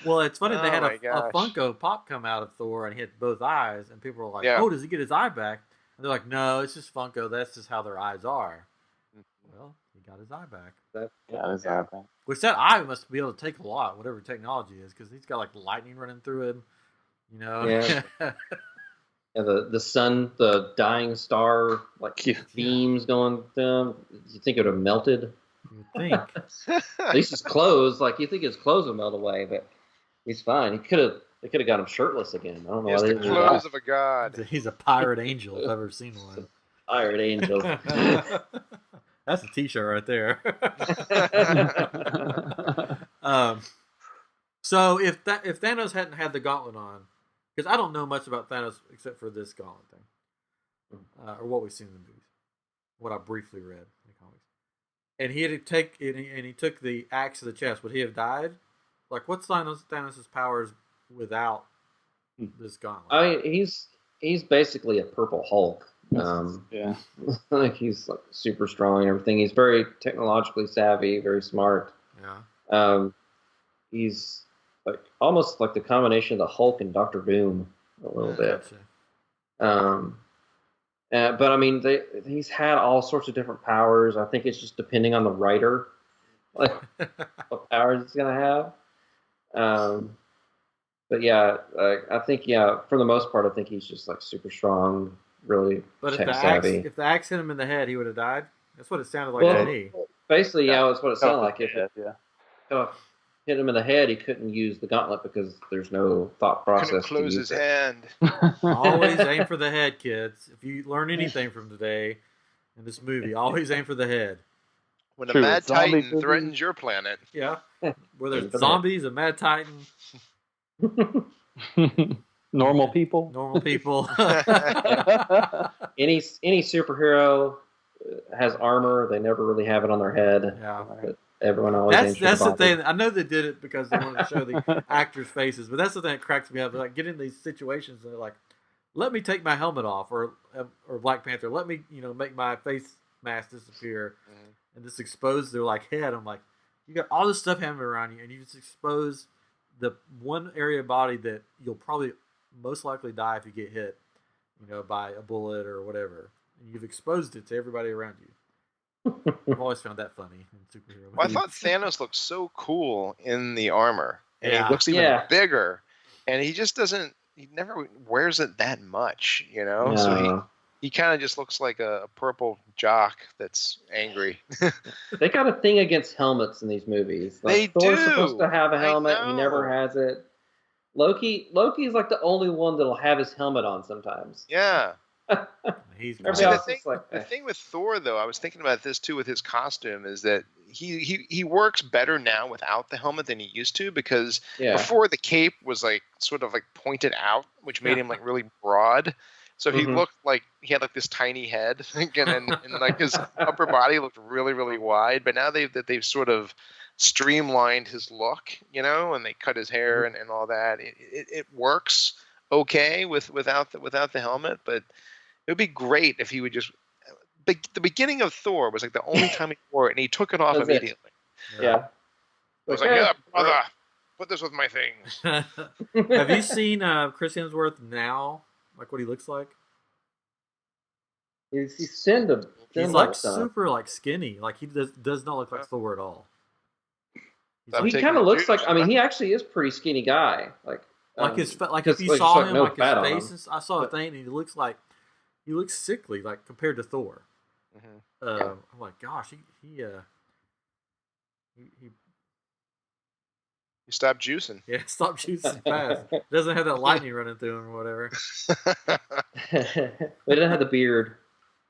Speaker 1: Well, it's funny. They
Speaker 3: Oh
Speaker 1: had
Speaker 3: my
Speaker 1: a
Speaker 3: gosh.
Speaker 1: Funko Pop come out of Thor, and he had both eyes, and people were like,
Speaker 3: Yeah.
Speaker 1: "Oh, does he get his eye back?" And they're like, "No, it's just Funko. That's just how their eyes are." Well, he got his eye back.
Speaker 4: Yeah, that's happening.
Speaker 1: Which that eye must be able to take a lot, whatever technology is, because he's got like lightning running through him. You know.
Speaker 2: Yeah. Yeah, the sun, the dying star, like beams going through him. You think it would have melted?
Speaker 1: You would think.
Speaker 2: At least his clothes, like you think his clothes would melt away, but he's fine. They could have got him shirtless again. I don't know
Speaker 3: He has
Speaker 2: why they
Speaker 3: the
Speaker 2: didn't do
Speaker 3: clothes
Speaker 2: that.
Speaker 3: of a god.
Speaker 1: He's a pirate angel if I've ever seen one.
Speaker 2: Pirate angel.
Speaker 1: That's a T-shirt right there. So if Thanos hadn't had the gauntlet on, because I don't know much about Thanos except for this gauntlet thing, or what we've seen in the movies, what I briefly read in the comics, and he took the axe to the chest, would he have died? Like, what's Thanos' powers without this gauntlet?
Speaker 2: I mean, he's basically a purple Hulk.
Speaker 4: Yeah.
Speaker 2: Like he's like super strong and everything. He's very technologically savvy, very smart.
Speaker 1: Yeah.
Speaker 2: He's like almost like the combination of the Hulk and Doctor Doom a little bit.
Speaker 1: Gotcha.
Speaker 2: But I mean, he's had all sorts of different powers. I think it's just depending on the writer, like what powers he's gonna have. But yeah, I think for the most part, I think he's just like super strong, really
Speaker 1: But
Speaker 2: tech savvy.
Speaker 1: if the axe hit him in the head, he would have died. That's what it sounded like to me.
Speaker 2: Basically, that's what it sounded like. If it
Speaker 4: Yeah.
Speaker 2: hit him in the head, he couldn't use the gauntlet because there's no thought process.
Speaker 3: Couldn't close
Speaker 2: to
Speaker 3: his
Speaker 2: use it.
Speaker 3: hand.
Speaker 1: Always aim for the head, kids. If you learn anything from today in this movie, always aim for the head.
Speaker 3: When a
Speaker 4: True,
Speaker 3: mad
Speaker 4: zombie
Speaker 3: titan
Speaker 4: movie.
Speaker 3: threatens your planet.
Speaker 1: Yeah. Whether
Speaker 2: Aim
Speaker 1: it's
Speaker 2: for the head.
Speaker 1: zombies, a mad titan,
Speaker 4: Normal people.
Speaker 1: normal people.
Speaker 2: Any superhero has armor. They never really have it on their head.
Speaker 1: Yeah.
Speaker 2: But everyone always aims for
Speaker 1: That's the
Speaker 2: body.
Speaker 1: thing. I know they did it because they wanted to show the actors' faces, but that's the thing that cracks me up. Like, get in these situations and they're like, let me take my helmet off, or Black Panther, let me make my face mask disappear and just expose their like head. I'm like, you got all this stuff happening around you, and you just expose the one area of body that you'll probably most likely die if you get hit, by a bullet or whatever. And you've exposed it to everybody around you. I've always found that funny in superhero movies.
Speaker 3: Well, I thought Thanos looked so cool in the armor. And
Speaker 1: Yeah.
Speaker 3: he looks even
Speaker 2: Yeah.
Speaker 3: bigger. And he just doesn't, he never wears it that much,
Speaker 2: No.
Speaker 3: So he kind of just looks like a purple jock that's angry.
Speaker 2: They got a thing against helmets in these movies. Like,
Speaker 3: They
Speaker 2: Thor's
Speaker 3: do.
Speaker 2: supposed to have a
Speaker 3: I
Speaker 2: helmet. He
Speaker 3: know.
Speaker 2: never has it. Loki is like the only one that'll have his helmet on sometimes.
Speaker 3: Yeah.
Speaker 1: He's
Speaker 2: Everybody
Speaker 3: See,
Speaker 2: else
Speaker 3: the
Speaker 2: is like,
Speaker 3: thing with Thor, though, I was thinking about this too with his costume, is that he works better now without the helmet than he used to, because
Speaker 2: yeah.
Speaker 3: before the cape was like sort of like pointed out, which made him like really broad. So he
Speaker 2: Mhm.
Speaker 3: looked like he had like this tiny head, and like his upper body looked really, really wide. But now they've sort of streamlined his look, and they cut his hair and all that. It works okay without the helmet, but it would be great if he would just. The beginning of Thor was like the only time he wore it, and he took it off
Speaker 2: That's it.
Speaker 3: immediately.
Speaker 2: Yeah.
Speaker 3: I was like, yeah, brother, put this with my things.
Speaker 1: Have you seen Chris Hemsworth now? Like what he looks like?
Speaker 2: He's send
Speaker 1: He's like super like skinny. Like he does not look like Thor at all.
Speaker 3: I'm
Speaker 2: He
Speaker 3: taking
Speaker 2: kind of
Speaker 3: the
Speaker 2: looks
Speaker 3: juice.
Speaker 2: like. I mean, he actually is a pretty skinny guy. Like
Speaker 1: his like
Speaker 2: because,
Speaker 1: if you
Speaker 2: like,
Speaker 1: saw
Speaker 2: just,
Speaker 1: him
Speaker 2: no
Speaker 1: like his
Speaker 2: fat on
Speaker 1: face,
Speaker 2: him.
Speaker 1: I saw a thing and he looks sickly like compared to Thor. I'm like, gosh, he
Speaker 3: You stop juicing.
Speaker 1: yeah, stop juicing fast. Doesn't have that lightning running through him or whatever.
Speaker 2: They didn't have the beard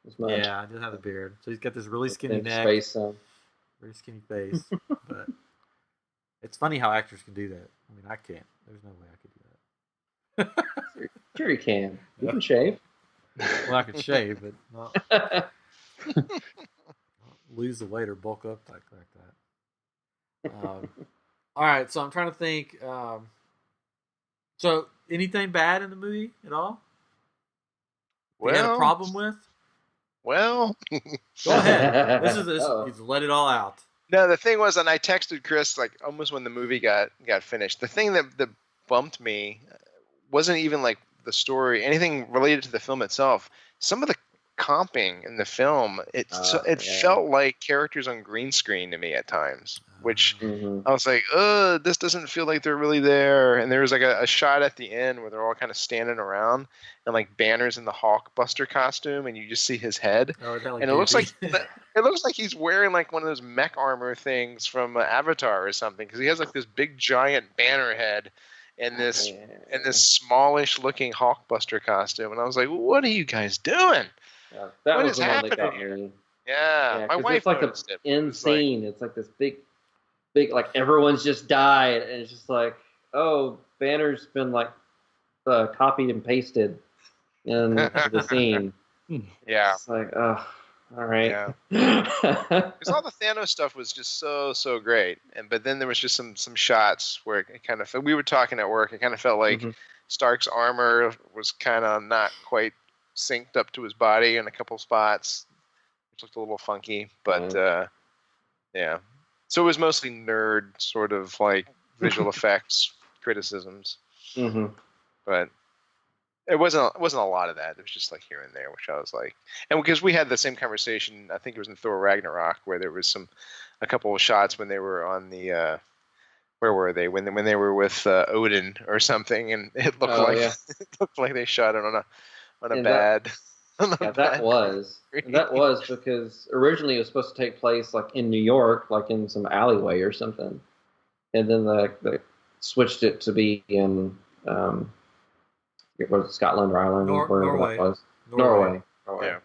Speaker 2: as much.
Speaker 1: Yeah, I just have the beard. So he's got this really skinny
Speaker 2: Thin
Speaker 1: neck,
Speaker 2: Face,
Speaker 1: very skinny face. But it's funny how actors can do that. I mean, I can't. There's no way I could do that.
Speaker 2: Sure, you can. You can shave.
Speaker 1: Well, I could shave, but not lose the weight or bulk up like that. All right, so I'm trying to think. So, anything bad in the movie at all? You had a problem with?
Speaker 3: Well,
Speaker 1: Go ahead. This is let it all out.
Speaker 3: No, the thing was, and I texted Chris like almost when the movie got finished. The thing that bumped me wasn't even like the story, anything related to the film itself. Some of the comping in the film, it felt like characters on green screen to me at times, which I was like, this doesn't feel like they're really there. And there was like a shot at the end where they're all kind of standing around, and like Banner's in the Hulkbuster costume, and you just see his head, and it looks like he's wearing like one of those mech armor things from Avatar or something, because he has like this big giant Banner head and this smallish looking Hulkbuster costume, and I was like, what are you guys doing?
Speaker 2: Yeah, that
Speaker 3: what
Speaker 2: was
Speaker 3: is
Speaker 2: the one that got
Speaker 3: happening?
Speaker 2: me.
Speaker 3: Yeah, my wife
Speaker 2: it's like
Speaker 3: noticed
Speaker 2: the
Speaker 3: it.
Speaker 2: end scene. It's like this big, like everyone's just died, and it's just like, oh, Banner's been like copied and pasted in the scene.
Speaker 3: Yeah,
Speaker 2: it's like, oh, all right.
Speaker 3: Yeah, because all the Thanos stuff was just so great, but then there was just some shots where it kind of. We were talking at work. It kind of felt like Stark's armor was kind of not quite synced up to his body in a couple spots, which looked a little funky. But yeah, so it was mostly nerd sort of like visual effects criticisms, but it wasn't a lot of that. It was just like here and there, which I was like, and because we had the same conversation, I think it was in Thor Ragnarok, where there was a couple of shots when they were on the where were they when they were with Odin or something, and it looked it looked like they shot it on a bad.
Speaker 2: That was because originally it was supposed to take place like in New York, like in some alleyway or something, and then they switched it to be in was it Scotland or Ireland, wherever that was. Norway.
Speaker 3: Yeah.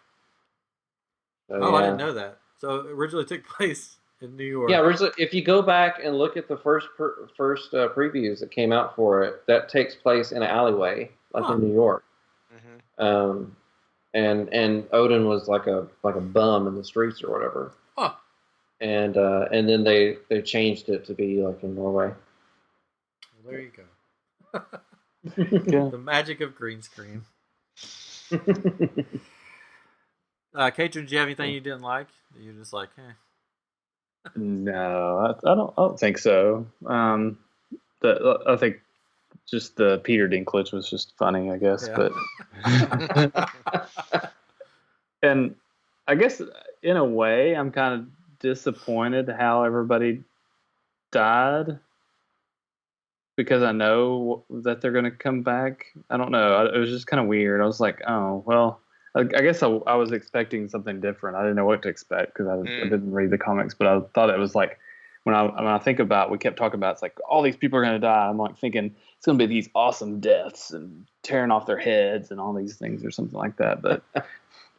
Speaker 2: So,
Speaker 1: I didn't know that. So it originally took place in New York.
Speaker 2: Yeah, originally, if you go back and look at the first previews that came out for it, that takes place in an alleyway, like in New York. And Odin was like a bum in the streets or whatever.
Speaker 1: Huh.
Speaker 2: And then they changed it to be like in Norway.
Speaker 1: Well, there you go. The magic of green screen. Katrin, did you have anything you didn't like? You're just like,
Speaker 4: No, I don't think so. I think just the Peter Dinklage was just funny, I guess.
Speaker 1: Yeah.
Speaker 4: But and I guess in a way, I'm kind of disappointed how everybody died, because I know that they're going to come back. I don't know. It was just kind of weird. I was like, oh, well, I guess I was expecting something different. I didn't know what to expect because I didn't read the comics, but I thought it was like, when I think about, we kept talking about, it's like all these people are going to die. I'm like thinking it's going to be these awesome deaths and tearing off their heads and all these things or something like that. But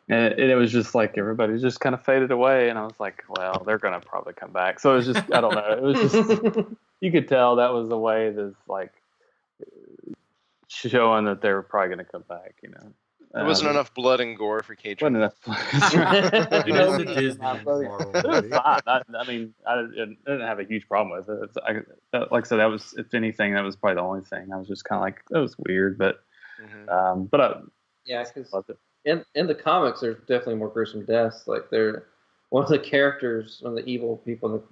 Speaker 4: it was just like everybody just kind of faded away. And I was like, well, they're going to probably come back. So it was just, I don't know. It was just, you could tell that was the way that's like showing that they were probably going to come back, you know.
Speaker 3: There wasn't enough blood and gore for Katrin.
Speaker 4: Wasn't enough. That's right.
Speaker 1: It is a Disney Marvel movie.
Speaker 4: Fine. I mean, I didn't have a huge problem with it. Like I said, that was, if anything, that was probably the only thing. I was just kind of like, that was weird, but
Speaker 2: yeah, because in the comics, there's definitely more gruesome deaths. Like one of the characters, one of the evil people,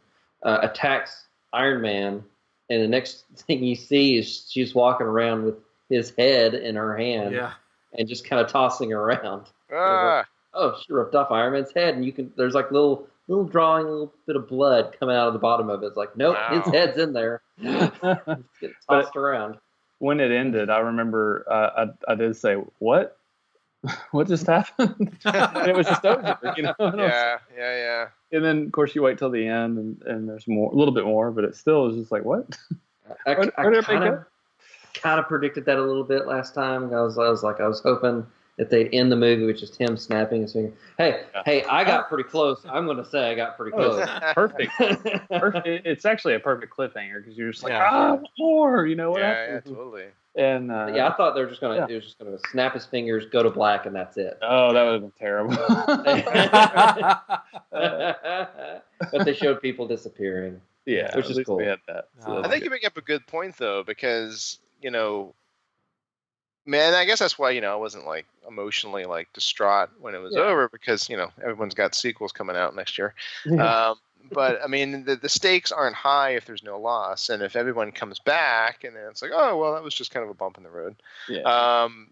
Speaker 2: attacks Iron Man, and the next thing you see is she's walking around with his head in her hand.
Speaker 1: Yeah.
Speaker 2: And just kind of tossing around.
Speaker 3: Like,
Speaker 2: oh, she ripped off Iron Man's head, and there's like little drawing, a little bit of blood coming out of the bottom of it. It's like, nope, His head's in there. It's getting tossed around.
Speaker 4: When it ended, I remember I did say, "What? What just happened?" And it was just over, you know.
Speaker 3: Yeah.
Speaker 4: And then, of course, you wait till the end, and there's more, a little bit more, but it still is just like, what?
Speaker 2: Where did I kind of predicted that a little bit last time. I was hoping that they'd end the movie with just him snapping his finger. Hey, I got pretty close. I'm going to say I got pretty close.
Speaker 4: Perfect. It's actually a perfect cliffhanger because you're just like, more, you know what?
Speaker 3: Yeah, totally.
Speaker 4: And
Speaker 2: I thought they were just going to, it was just going to snap his fingers, go to black, and that's it.
Speaker 4: Oh, that would have been terrible.
Speaker 2: But they showed people disappearing.
Speaker 4: Yeah,
Speaker 2: which is cool.
Speaker 4: We had that.
Speaker 3: I think you bring up a good point though, because you know, Man, I guess that's why I wasn't like emotionally like distraught when it was over, because everyone's got sequels coming out next year. But I mean, the stakes aren't high if there's no loss, and if everyone comes back, and then it's like, oh well, that was just kind of a bump in the road.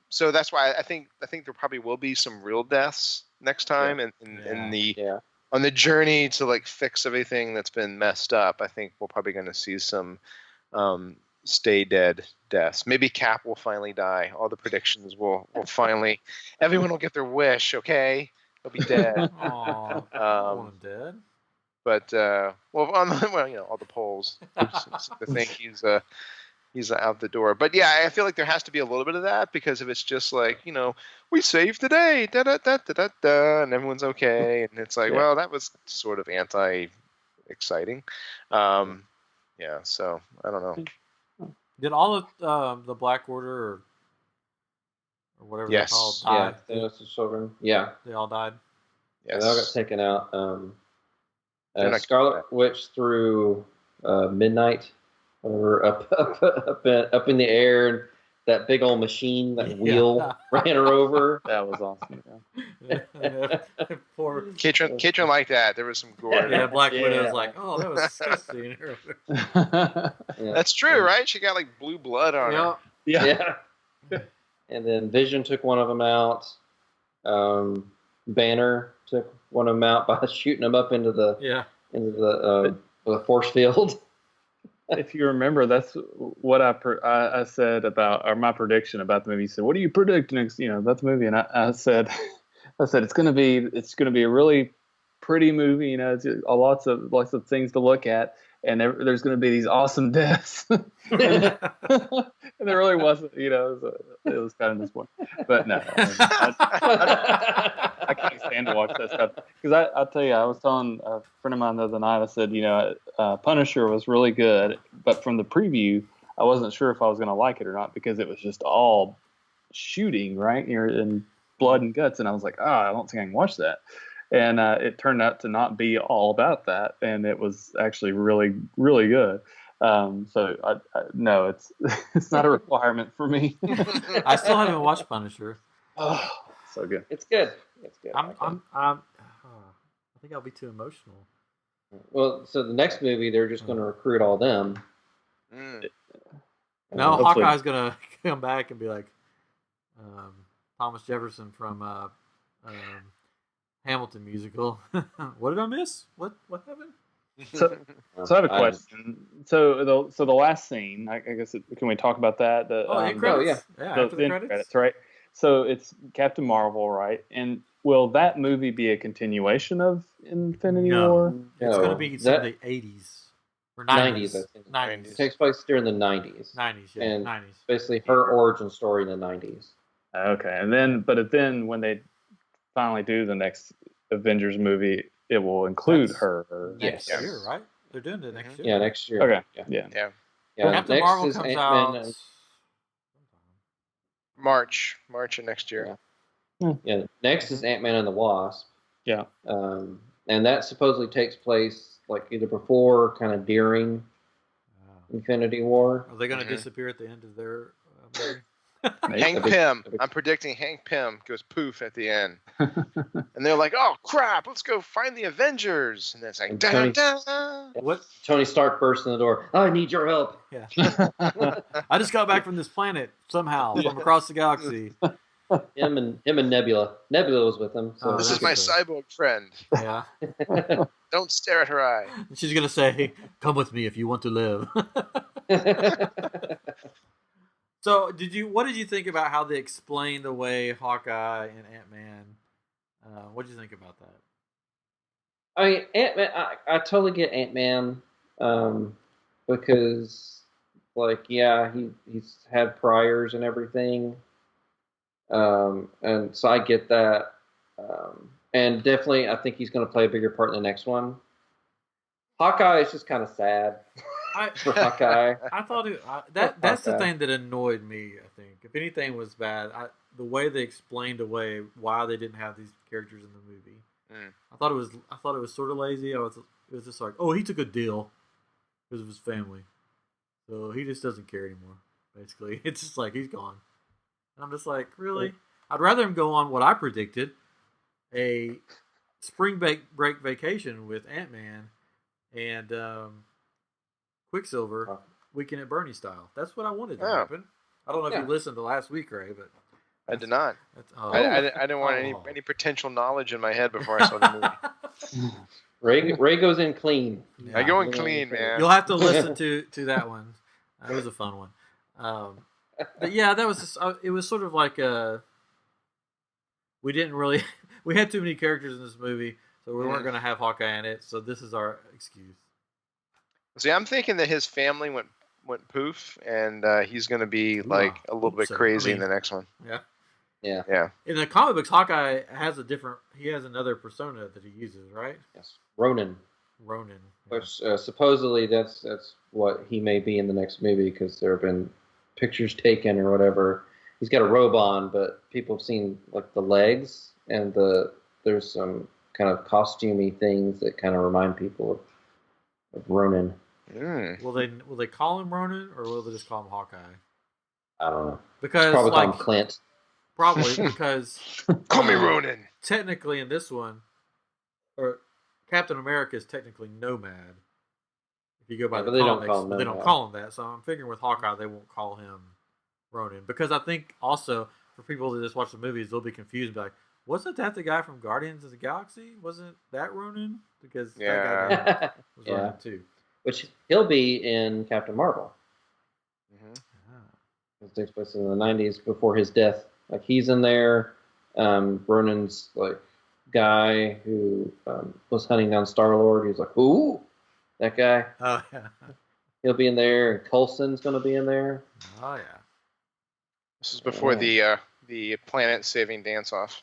Speaker 3: So that's why I think there probably will be some real deaths next time, on the journey to like fix everything that's been messed up. I think we're probably going to see some stay dead deaths. Maybe Cap will finally die. All the predictions will finally. Everyone will get their wish. Okay, he'll be dead.
Speaker 1: Aww, I want him dead.
Speaker 3: But all the polls seem to think he's out the door. But yeah, I feel like there has to be a little bit of that, because if it's just like we saved the day, da da da da da da, and everyone's okay, and it's like, well, that was sort of anti-exciting. So I don't know.
Speaker 1: Did all of the Black Order or whatever they're called die?
Speaker 2: Yeah, the children. Yeah,
Speaker 1: they all died.
Speaker 2: Yes, they all got taken out. Scarlet Witch threw Midnight over up in the air, and that big old machine, that wheel ran her over.
Speaker 4: That was awesome.
Speaker 1: Poor
Speaker 3: Katrin liked that. There was some gore.
Speaker 1: Yeah, Black Widow was like, oh, that was disgusting.
Speaker 3: That's true, right? She got like blue blood on her.
Speaker 2: Yeah. And then Vision took one of them out. Banner took one of them out by shooting them up into the force field.
Speaker 4: If you remember, that's what I said about, or my prediction about the movie. You said, "What do you predict next?" About the movie, and I said it's going to be a really pretty movie. It's lots of things to look at, and there's going to be these awesome deaths. and there really wasn't. It was kind of disappointing. But no, I can't stand to watch that stuff, because I'll tell you, I was telling a friend of mine the other night. I said, Punisher was really good, but from the preview, I wasn't sure if I was going to like it or not, because it was just all shooting, right? And blood and guts, and I was like, I don't think I can watch that. And it turned out to not be all about that, and it was actually really, really good. So no, it's not a requirement for me.
Speaker 1: I still haven't watched Punisher.
Speaker 4: Oh, so good.
Speaker 2: It's good. It's good.
Speaker 1: I think I'll be too emotional.
Speaker 2: Well, so the next movie, they're just going to recruit all them.
Speaker 1: No, Hawkeye's going to come back and be like Thomas Jefferson from Hamilton musical. What did I miss? What happened?
Speaker 4: So I have a question. So the last scene, I guess, can we talk about that?
Speaker 1: End credits? After the
Speaker 4: credits, right? So it's Captain Marvel, right? And will that movie be a continuation of Infinity War?
Speaker 1: It's going to be in the 80s or 90s.
Speaker 2: 90s. It takes place during the 90s.
Speaker 1: 90s, yeah.
Speaker 2: And
Speaker 1: 90s.
Speaker 2: Basically her origin story in the 90s.
Speaker 4: Okay, and then when they finally do the next Avengers movie, it will include her.
Speaker 1: Next year, right? They're doing it next year.
Speaker 2: Yeah, next year.
Speaker 4: Okay.
Speaker 2: Yeah.
Speaker 1: Captain Marvel comes out
Speaker 3: March of next year.
Speaker 2: Yeah. Next is Ant-Man and the Wasp.
Speaker 4: Yeah.
Speaker 2: And that supposedly takes place like either before or kind of during Infinity War.
Speaker 1: Are they going to disappear at the end of their movie?
Speaker 3: Hank Pym. I'm predicting Hank Pym goes poof at the end. And they're like, oh, crap, let's go find the Avengers. And then it's like, da-da-da.
Speaker 1: What?
Speaker 2: Tony Stark bursts in the door. I need your help.
Speaker 1: Yeah. I just got back from this planet somehow from across the galaxy.
Speaker 2: Him and Nebula. Nebula was with him. So
Speaker 3: this is my cyborg friend.
Speaker 1: Yeah.
Speaker 3: Don't stare at her eye.
Speaker 1: She's going to say, come with me if you want to live. So, what did you think about how they explained away Hawkeye and Ant-Man? What did you think about that?
Speaker 2: I mean, Ant-Man, I totally get Ant-Man, because, like, he's had priors and everything, and so I get that, and definitely I think he's going to play a bigger part in the next one. Hawkeye is just kind of sad. For Hawkeye.
Speaker 1: I thought that's the thing that annoyed me. I think if anything was bad, the way they explained away why they didn't have these characters in the movie. I thought it was sort of lazy. It was just like, oh, he took a deal because of his family, so he just doesn't care anymore. Basically, it's just like he's gone. And I'm just like, really? I'd rather him go on what I predicted, a spring break vacation with Ant-Man and Quicksilver, Weekend at Bernie style. That's what I wanted to happen. I don't know if you listened to last week, Ray, but
Speaker 3: I did not. I didn't want any potential knowledge in my head before I saw the movie.
Speaker 2: Ray goes in clean.
Speaker 3: Yeah. I go in clean, man.
Speaker 1: You'll have to listen to that one. That was a fun one. But yeah, that was just, it was sort of like we had too many characters in this movie, so we weren't going to have Hawkeye in it. So this is our excuse.
Speaker 3: See, I'm thinking that his family went poof, and he's going to be like a little bit crazy in the next one.
Speaker 2: Yeah.
Speaker 1: In the comic books, Hawkeye has another persona that he uses, right?
Speaker 2: Yes, Ronin. Which supposedly that's what he may be in the next movie, because there have been pictures taken or whatever. He's got a robe on, but people have seen like the legs and there's some kind of costumey things that kind of remind people of Ronin.
Speaker 1: Will they call him Ronin, or will they just call him Hawkeye?
Speaker 2: I don't know.
Speaker 1: Because
Speaker 2: probably call him Clint.
Speaker 1: Probably because
Speaker 3: call me Ronin.
Speaker 1: Technically, in this one, or Captain America is technically Nomad. If you go by the comics, they don't call him that. So I'm figuring with Hawkeye, they won't call him Ronin, because I think also for people that just watch the movies, they'll be confused and be like, "Wasn't that the guy from Guardians of the Galaxy? Wasn't that Ronin?" Because that guy was Ronin too.
Speaker 2: Which he'll be in Captain Marvel. It takes place in the 90s before his death. Like, he's in there. Ronin's like guy who was hunting down Star-Lord. He's like, "Ooh, that guy."
Speaker 1: Oh yeah.
Speaker 2: He'll be in there, and Coulson's going to be in there.
Speaker 1: Oh yeah.
Speaker 3: This is before the planet-saving dance-off.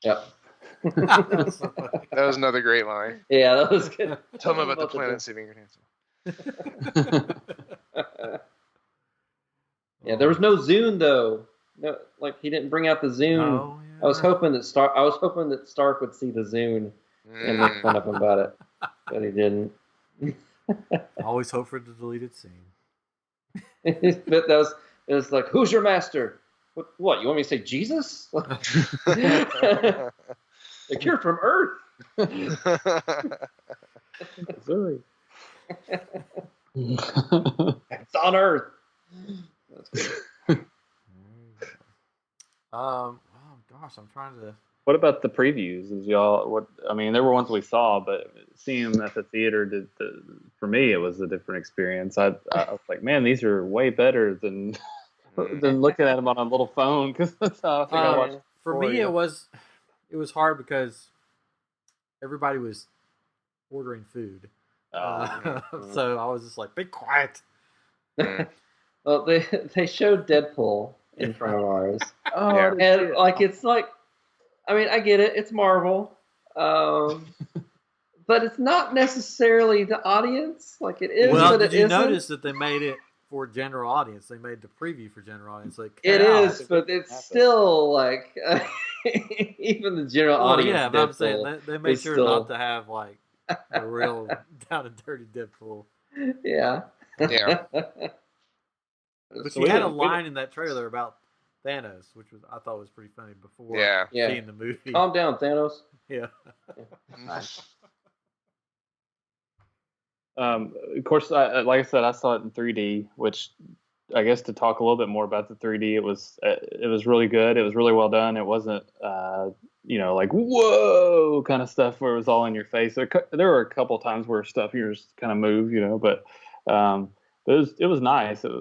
Speaker 2: Yep.
Speaker 3: That was another great line.
Speaker 2: Yeah, that was good.
Speaker 3: Tell them about the planet-saving dance-off.
Speaker 2: Yeah, there was no Zune though. No, like he didn't bring out the Zune.
Speaker 1: Oh, yeah.
Speaker 2: I was hoping that Stark would see the Zune and make fun of him about it, but he didn't.
Speaker 1: I always hope for the deleted scene.
Speaker 2: But it was like, "Who's your master?" What? You want me to say Jesus? Like, you're from Earth.
Speaker 4: Sorry.
Speaker 2: It's on Earth. That's good.
Speaker 1: Oh gosh, I'm trying to.
Speaker 4: What about the previews? There were ones we saw, but seeing them at the theater for me, it was a different experience. I was like, man, these are way better than looking at them on a little phone, because that's how I think I watched.
Speaker 1: For me, it was hard because everybody was ordering food, so I was just like, "Be quiet."
Speaker 2: Well, they showed Deadpool in front of ours.
Speaker 1: And
Speaker 2: it's like, I mean, I get it, it's Marvel, but it's not necessarily the audience. Like, it is.
Speaker 1: Well,
Speaker 2: but
Speaker 1: did
Speaker 2: it
Speaker 1: you
Speaker 2: isn't.
Speaker 1: notice that they made it for general audience? They made the preview for general audience. Like,
Speaker 2: it is, but it's still like even the general audience.
Speaker 1: Yeah, but I'm saying they made sure not to have like a real down and dirty Deadpool.
Speaker 2: Yeah.
Speaker 3: Yeah.
Speaker 1: But she had a line in that trailer about Thanos, which I thought was pretty funny before seeing the movie.
Speaker 2: Calm down, Thanos.
Speaker 1: Yeah.
Speaker 4: Of course, like I said, I saw it in 3D, which I guess to talk a little bit more about the 3D, it was really good. It was really well done. It wasn't, like whoa kind of stuff where it was all in your face. There were a couple of times where stuff here just kind of moved, but it was nice. It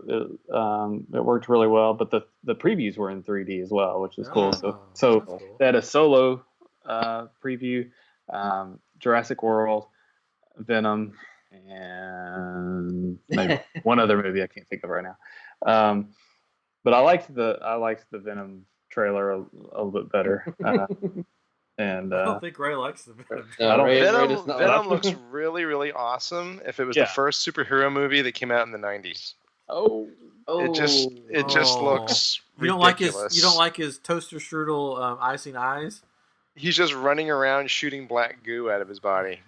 Speaker 4: worked really well. But the previews were in 3D as well, which was cool. So
Speaker 1: cool.
Speaker 4: They had a Solo preview, Jurassic World, Venom, and maybe one other movie I can't think of right now. But I liked the Venom trailer a little bit better. And
Speaker 1: I don't think Ray likes the Venom.
Speaker 3: Venom looks really, really awesome. If it was the first superhero movie that came out in the 90s. It just looks ridiculous.
Speaker 1: You don't like his toaster strudel icing eyes?
Speaker 3: He's just running around shooting black goo out of his body.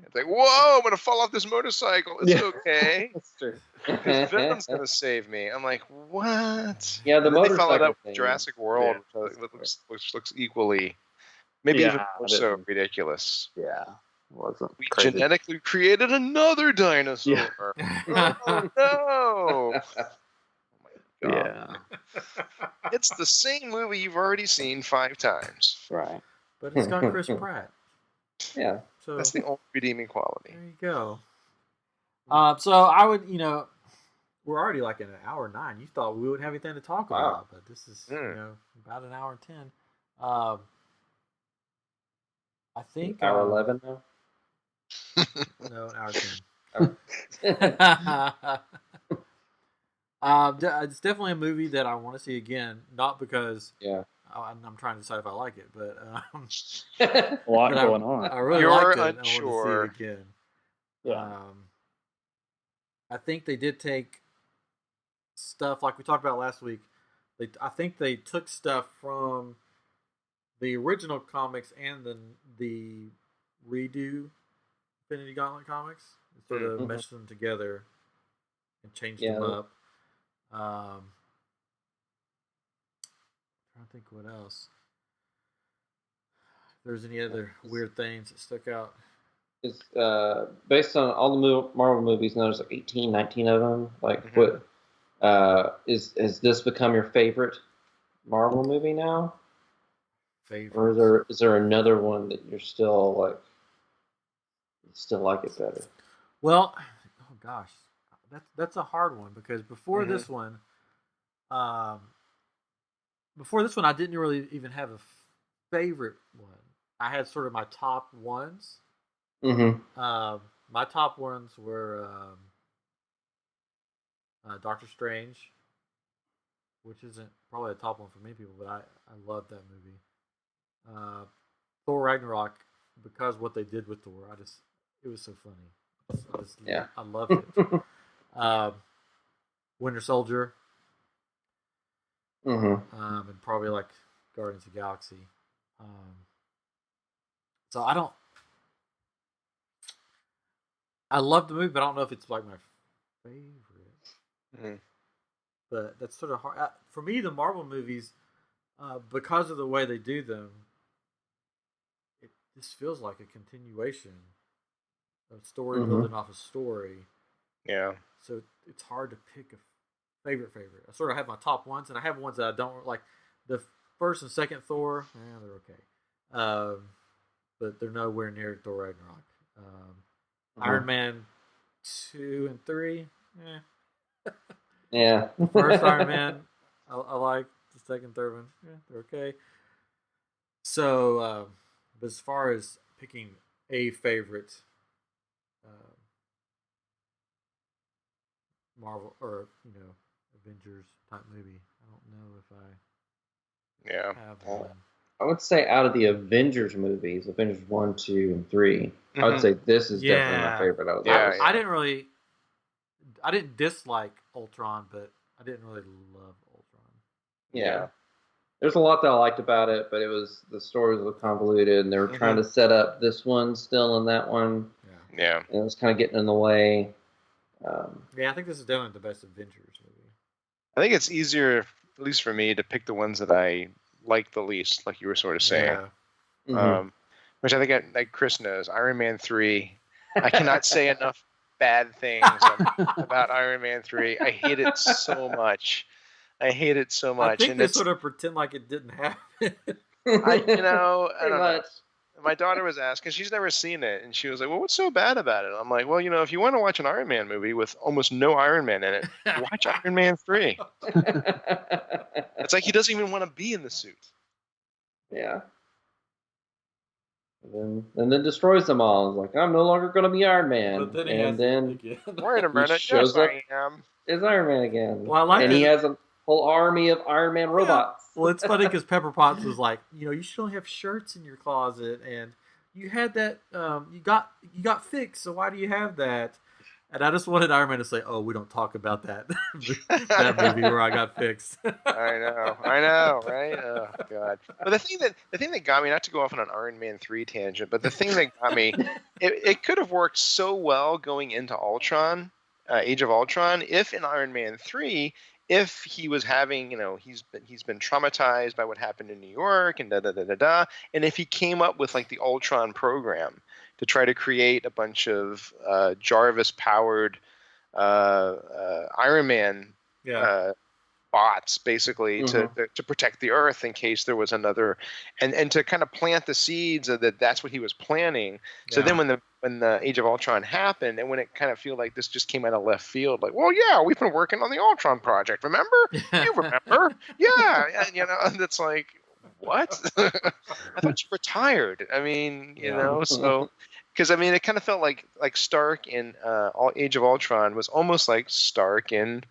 Speaker 3: It's like, whoa, I'm gonna fall off this motorcycle. It's okay.
Speaker 4: That's true.
Speaker 3: Venom's gonna save me. I'm like, what?
Speaker 2: Yeah, the
Speaker 3: and then they
Speaker 2: motorcycle
Speaker 3: followed up
Speaker 2: thing.
Speaker 3: with Jurassic World, which looks equally, maybe even more so ridiculous.
Speaker 4: Yeah, it wasn't.
Speaker 3: We
Speaker 4: crazy.
Speaker 3: genetically created another dinosaur.
Speaker 4: Yeah.
Speaker 3: Oh no!
Speaker 4: Yeah.
Speaker 3: It's the same movie you've already seen 5 times.
Speaker 4: Right.
Speaker 1: But it's got Chris Pratt.
Speaker 2: Yeah.
Speaker 1: So
Speaker 3: That's the only redeeming quality.
Speaker 1: there you go. So I would, we're already like in an hour 9. You thought we wouldn't have anything to talk about, but this is, about an hour and 10. I think
Speaker 2: hour 11 now.
Speaker 1: No, an hour 10. It's definitely a movie that I want to see again. Not because I'm trying to decide if I like it, but
Speaker 4: a lot going on.
Speaker 1: I really liked it. I want to see it again.
Speaker 4: Yeah.
Speaker 1: I think they did take stuff like we talked about last week. I think they took stuff from the original comics and the redo Infinity Gauntlet comics and sort of meshed them together and changed them up. I'm trying to think what else. If there's any other weird things that stuck out.
Speaker 2: It's based on all the Marvel movies. There's like 18, 19 of them. Like, what has this become your favorite Marvel movie now?
Speaker 1: Favorite,
Speaker 2: or is there another one that you're still like? You still like it better?
Speaker 1: Well, oh gosh, that's a hard one because before this one, I didn't really even have a favorite one. I had sort of my top ones. My top ones were Doctor Strange, which isn't probably a top one for many people, but I love that movie. Thor Ragnarok, because what they did with Thor, it was so funny. I loved it. Winter Soldier, and probably like Guardians of the Galaxy. So I love the movie, but I don't know if it's like my favorite. But that's sort of hard for me. The Marvel movies, because of the way they do them, this feels like a continuation of story building off a story.
Speaker 3: Yeah.
Speaker 1: So it's hard to pick a favorite. I sort of have my top ones, and I have ones that I don't like. The first and second Thor, they're okay, but they're nowhere near Thor Ragnarok. Iron Man 2 and 3,
Speaker 2: yeah.
Speaker 1: First Iron Man, I like. The second, third one, they're okay. So, but as far as picking a favorite Marvel or Avengers type movie, I don't know if I have one.
Speaker 2: I would say out of the Avengers movies, Avengers 1, 2, and 3, I would say this is definitely my favorite.
Speaker 1: I didn't dislike Ultron, but I didn't really love Ultron.
Speaker 2: Yeah. There's a lot that I liked about it, but the story was a little convoluted, and they were trying to set up this one still and that one.
Speaker 3: Yeah.
Speaker 2: And it was kind of getting in the way.
Speaker 1: I think this is definitely the best Avengers movie.
Speaker 3: I think it's easier, at least for me, to pick the ones that I like the least, like you were sort of saying.
Speaker 1: Yeah.
Speaker 3: Which I think, like Chris knows, Iron Man 3. I cannot say enough bad things about Iron Man 3. I hate it so much. I
Speaker 1: think they sort of pretend like it didn't happen.
Speaker 3: I don't know. My daughter was asking, she's never seen it, and she was like, well, what's so bad about it? I'm like, well, if you want to watch an Iron Man movie with almost no Iron Man in it, watch Iron Man 3. It's like he doesn't even want to be in the suit.
Speaker 2: Yeah. And then destroys them all. It's like, I'm no longer going to be Iron Man.
Speaker 1: But
Speaker 2: then
Speaker 3: wait a minute, yes, I am.
Speaker 2: Is Iron Man again.
Speaker 1: Well, I like
Speaker 2: he has a whole army of Iron Man robots.
Speaker 1: Well, it's funny because Pepper Potts was like, you should only have shirts in your closet, and you had that, you got fixed, so why do you have that? And I just wanted Iron Man to say, "Oh, we don't talk about that that movie where I got fixed."
Speaker 3: I know, right? Oh God! But the thing that got me, not to go off on an Iron Man 3 tangent, but the thing that got me, it could have worked so well going into Ultron, Age of Ultron, if in Iron Man 3, if he was having, he's been traumatized by what happened in New York and and if he came up with like the Ultron program to try to create a bunch of Jarvis-powered Iron Man bots, basically, to protect the Earth in case there was another, and to kind of plant the seeds of that's what he was planning. So then when the Age of Ultron happened, and when it kind of feel like this just came out of left field, like, well, yeah, we've been working on the Ultron project, remember? You remember? Yeah, and and it's like, what? I thought you retired. I mean, so. Because it kind of felt like Stark in Age of Ultron was almost like Stark in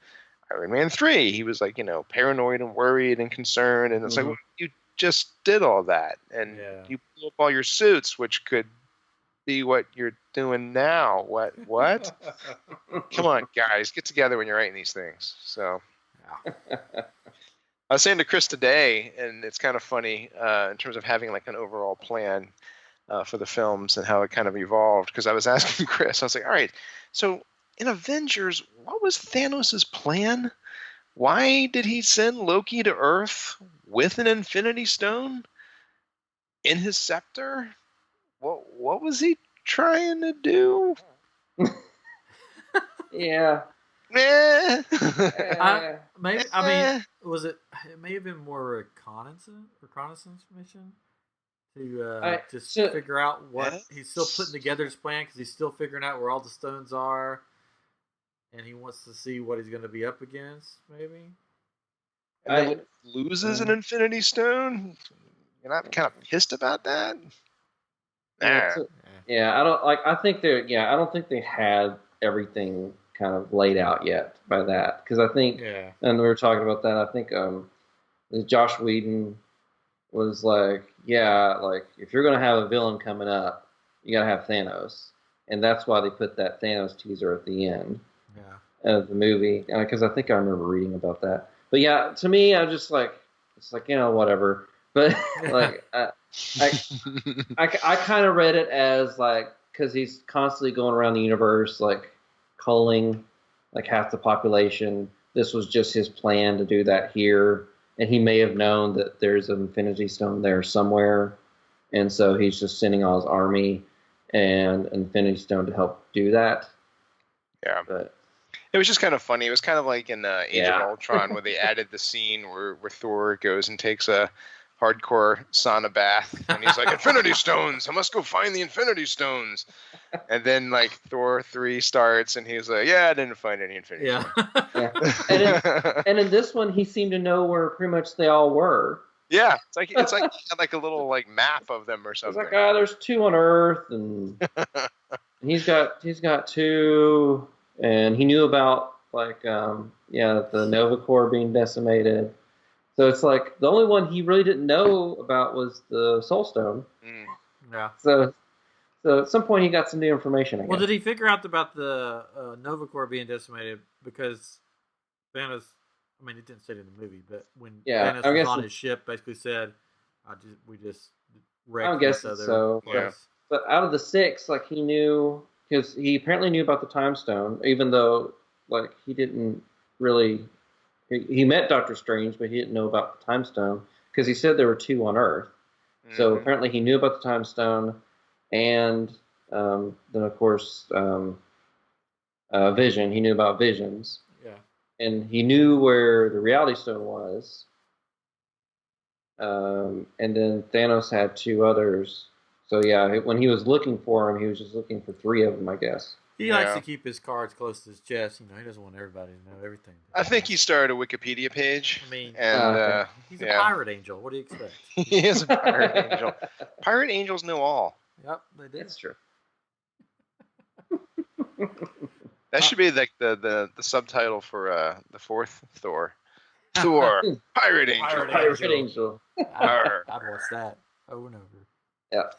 Speaker 3: Iron Man 3. He was like, paranoid and worried and concerned, and it's like, well, you just did all that, and you blew up all your suits, which could be what you're doing now. What? Come on, guys, get together when you're writing these things. So, I was saying to Chris today, and it's kind of funny in terms of having like an overall plan for the films and how it kind of evolved, because I was asking Chris, I was like, all right, so in Avengers, what was Thanos' plan? Why did he send Loki to Earth with an Infinity Stone in his scepter? What was he trying to do?
Speaker 2: Yeah.
Speaker 1: Was it? It may have been more reconnaissance mission to figure out what he's still putting together his plan, because he's still figuring out where all the stones are, and he wants to see what he's going to be up against, maybe.
Speaker 3: And then when he loses an Infinity Stone, you're not kind of pissed about that?
Speaker 2: Yeah, I don't like. I think I don't think they had everything kind of laid out yet by that, because I think, and we were talking about that. I think Josh Whedon was like, like if you're gonna have a villain coming up, you gotta have Thanos, and that's why they put that Thanos teaser at the end of the movie, because I think I remember reading about that. But yeah, to me, I just like, it's like, whatever. But like, I kind of read it as like, because he's constantly going around the universe, like culling like half the population. This was just his plan to do that here, and he may have known that there's an Infinity Stone there somewhere, and so he's just sending all his army and Infinity Stone to help do that.
Speaker 3: Yeah,
Speaker 2: but
Speaker 3: it was just kind of funny. It was kind of like in Age of Ultron, where they added the scene where Thor goes and takes a hardcore sauna bath, and he's like, Infinity Stones, I must go find the Infinity Stones. And then like Thor 3 starts, and he's like, I didn't find any Infinity Stones.
Speaker 2: And in this one, he seemed to know where pretty much they all were.
Speaker 3: Yeah, it's like he had like a little like map of them or something.
Speaker 2: It's like, there's 2 on Earth, and he's got 2, and he knew about like the Nova Corps being decimated. So it's like the only one he really didn't know about was the Soul Stone.
Speaker 1: Yeah.
Speaker 2: So at some point he got some new information, I guess.
Speaker 1: Well, did he figure out about the Nova Corps being decimated? Because Thanos, it didn't say it in the movie, but when Thanos was on his ship, basically said, we just wrecked each other.
Speaker 2: So.
Speaker 1: Yeah.
Speaker 2: But out of the 6, like he knew, because he apparently knew about the Time Stone, even though like he didn't really. He met Doctor Strange, but he didn't know about the Time Stone, because he said there were 2 on Earth. Mm-hmm. So apparently he knew about the Time Stone, and then of course Vision. He knew about Visions.
Speaker 1: Yeah.
Speaker 2: And he knew where the Reality Stone was. And then Thanos had 2 others. So when he was looking for them, he was just looking for 3 of them, I guess.
Speaker 1: He likes to keep his cards close to his chest. He doesn't want everybody to know everything.
Speaker 3: I think he started a Wikipedia page.
Speaker 1: He's
Speaker 3: a
Speaker 1: pirate angel. What do you expect?
Speaker 3: He is a pirate angel. Pirate angels know all.
Speaker 1: Yep, they did.
Speaker 2: That's true.
Speaker 3: That should be like the subtitle for the 4th Thor. Thor, pirate angel.
Speaker 2: Pirate angel.
Speaker 1: I'd watch that over and over.
Speaker 2: Yeah.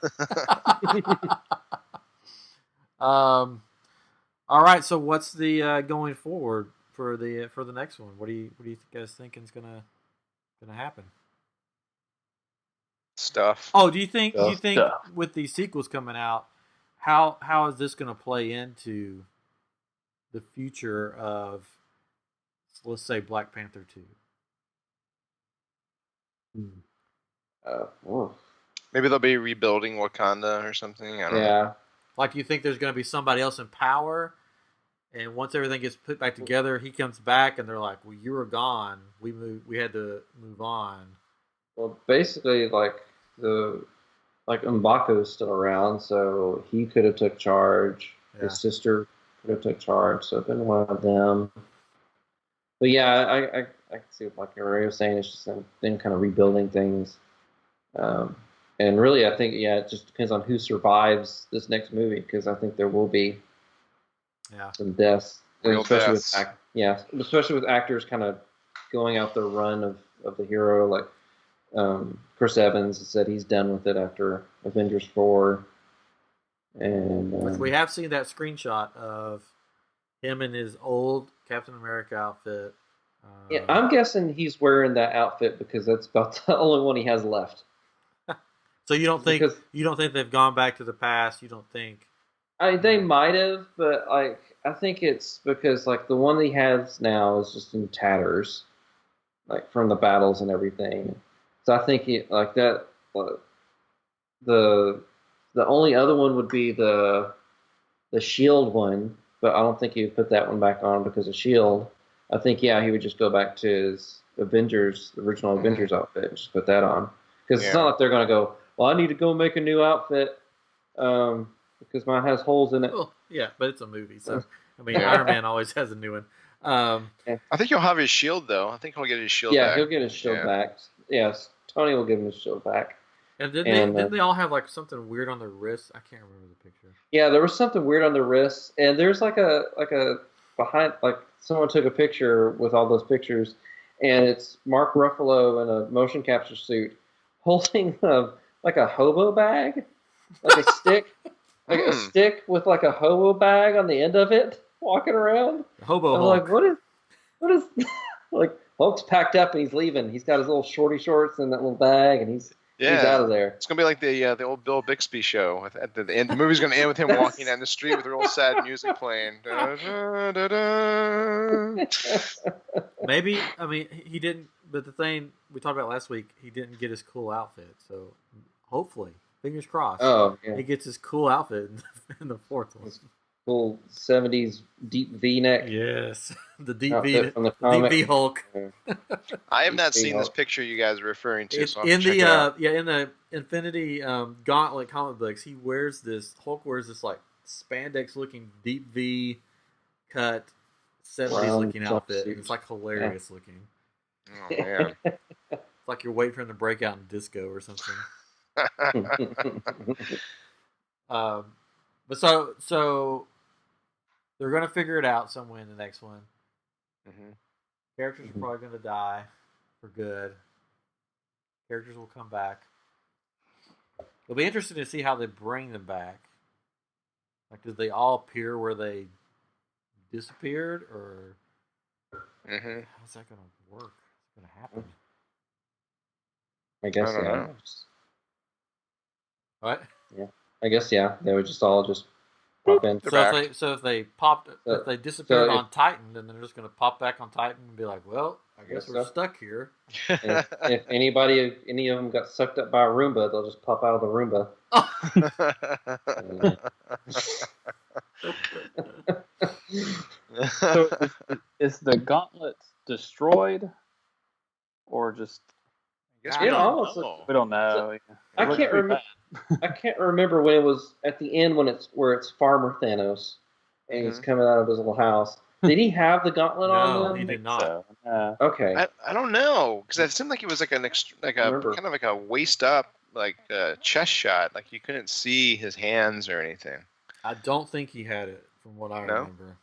Speaker 1: All All right. So what's the going forward for the next one? What do you guys think is gonna happen?
Speaker 3: Stuff.
Speaker 1: Oh, do you think
Speaker 4: Stuff.
Speaker 1: with these sequels coming out, how is this going to play into the future of, let's say, Black Panther 2?
Speaker 3: Maybe they'll be rebuilding Wakanda or something. I don't know.
Speaker 2: Yeah.
Speaker 1: Like, you think there's going to be somebody else in power, and once everything gets put back together, he comes back, and they're like, "Well, you were gone. We had to move on."
Speaker 2: Well, basically, like M'Baku is still around, so he could have took charge.
Speaker 1: Yeah.
Speaker 2: His sister could have took charge, so it's been one of them. But yeah, I can see what Mario was saying. It's just them kind of rebuilding things. And really, I think, it just depends on who survives this next movie, because I think there will be some deaths. Especially with actors kind of going out the run of the hero. Like Chris Evans said he's done with it after Avengers 4. And
Speaker 1: we have seen that screenshot of him in his old Captain America outfit.
Speaker 2: I'm guessing he's wearing that outfit because that's about the only one he has left.
Speaker 1: So you don't think they've gone back to the past? You don't think?
Speaker 2: They might have, but I think it's because like the one that he has now is just in tatters, like from the battles and everything. So I think the only other one would be the Shield one, but I don't think he would put that one back on because of Shield. I think he would just go back to his original Avengers outfit and just put that on, because it's not like they're gonna go, well, I need to go make a new outfit because mine has holes in it.
Speaker 1: Well, yeah, but it's a movie, so I mean, Iron Man always has a new one.
Speaker 3: I think he'll have his shield though. I think he'll get his shield back.
Speaker 2: Yeah, he'll get his shield back. Yes, Tony will give him his shield back.
Speaker 1: And didn't they all have like something weird on their wrists? I can't remember the picture.
Speaker 2: Yeah, there was something weird on their wrists, and there's like a behind, like someone took a picture with all those pictures, and it's Mark Ruffalo in a motion capture suit holding like a hobo bag, like a stick, like a stick with like a hobo bag on the end of it, walking around.
Speaker 1: Hobo
Speaker 2: I'm
Speaker 1: Hulk.
Speaker 2: like, what is like Hulk's packed up and he's leaving. He's got his little shorty shorts and that little bag, and he's out of there.
Speaker 3: It's gonna be like the old Bill Bixby show. At the end, the movie's gonna end with him walking down the street with real sad music playing. Da, da, da, da.
Speaker 1: Maybe, I mean, he didn't. But the thing we talked about last week, he didn't get his cool outfit. So hopefully, fingers crossed.
Speaker 2: Oh, yeah.
Speaker 1: He gets his cool outfit in the fourth one.
Speaker 2: Cool 70s deep V-neck.
Speaker 1: Yes, the deep
Speaker 2: outfit
Speaker 1: V,
Speaker 2: from the
Speaker 1: deep V Hulk.
Speaker 3: I have not seen this picture you guys are referring to. So
Speaker 1: in the Infinity Gauntlet comic books, Hulk wears this like spandex looking deep V cut 70s looking outfit. It's like hilarious looking.
Speaker 3: Oh man,
Speaker 1: it's like you're waiting for him to break out in disco or something. But so they're gonna figure it out somewhere in the next one. Characters are probably gonna die for good. Characters will come back. It'll be interesting to see how they bring them back. Like, did they all appear where they disappeared, or how's that gonna work? What's gonna happen?
Speaker 2: I guess
Speaker 3: I don't know.
Speaker 1: What?
Speaker 2: Yeah. I guess they would just all pop in.
Speaker 1: So if they disappeared on Titan, then they're just gonna pop back on Titan and be like, well, I guess we're stuck here.
Speaker 2: And if any of them got sucked up by a Roomba, they'll just pop out of the Roomba.
Speaker 4: So is the gauntlet destroyed, or just?
Speaker 3: We
Speaker 2: don't
Speaker 4: know.
Speaker 2: I can't remember. I can't remember when it was at the end where it's Farmer Thanos and he's coming out of his little house. Did he have the gauntlet on?
Speaker 1: No, he did not.
Speaker 4: So.
Speaker 2: Okay.
Speaker 3: I don't know, because it seemed like it was like kind of like a waist up, like chest shot. Like you couldn't see his hands or anything.
Speaker 1: I don't think he had it, from what I remember.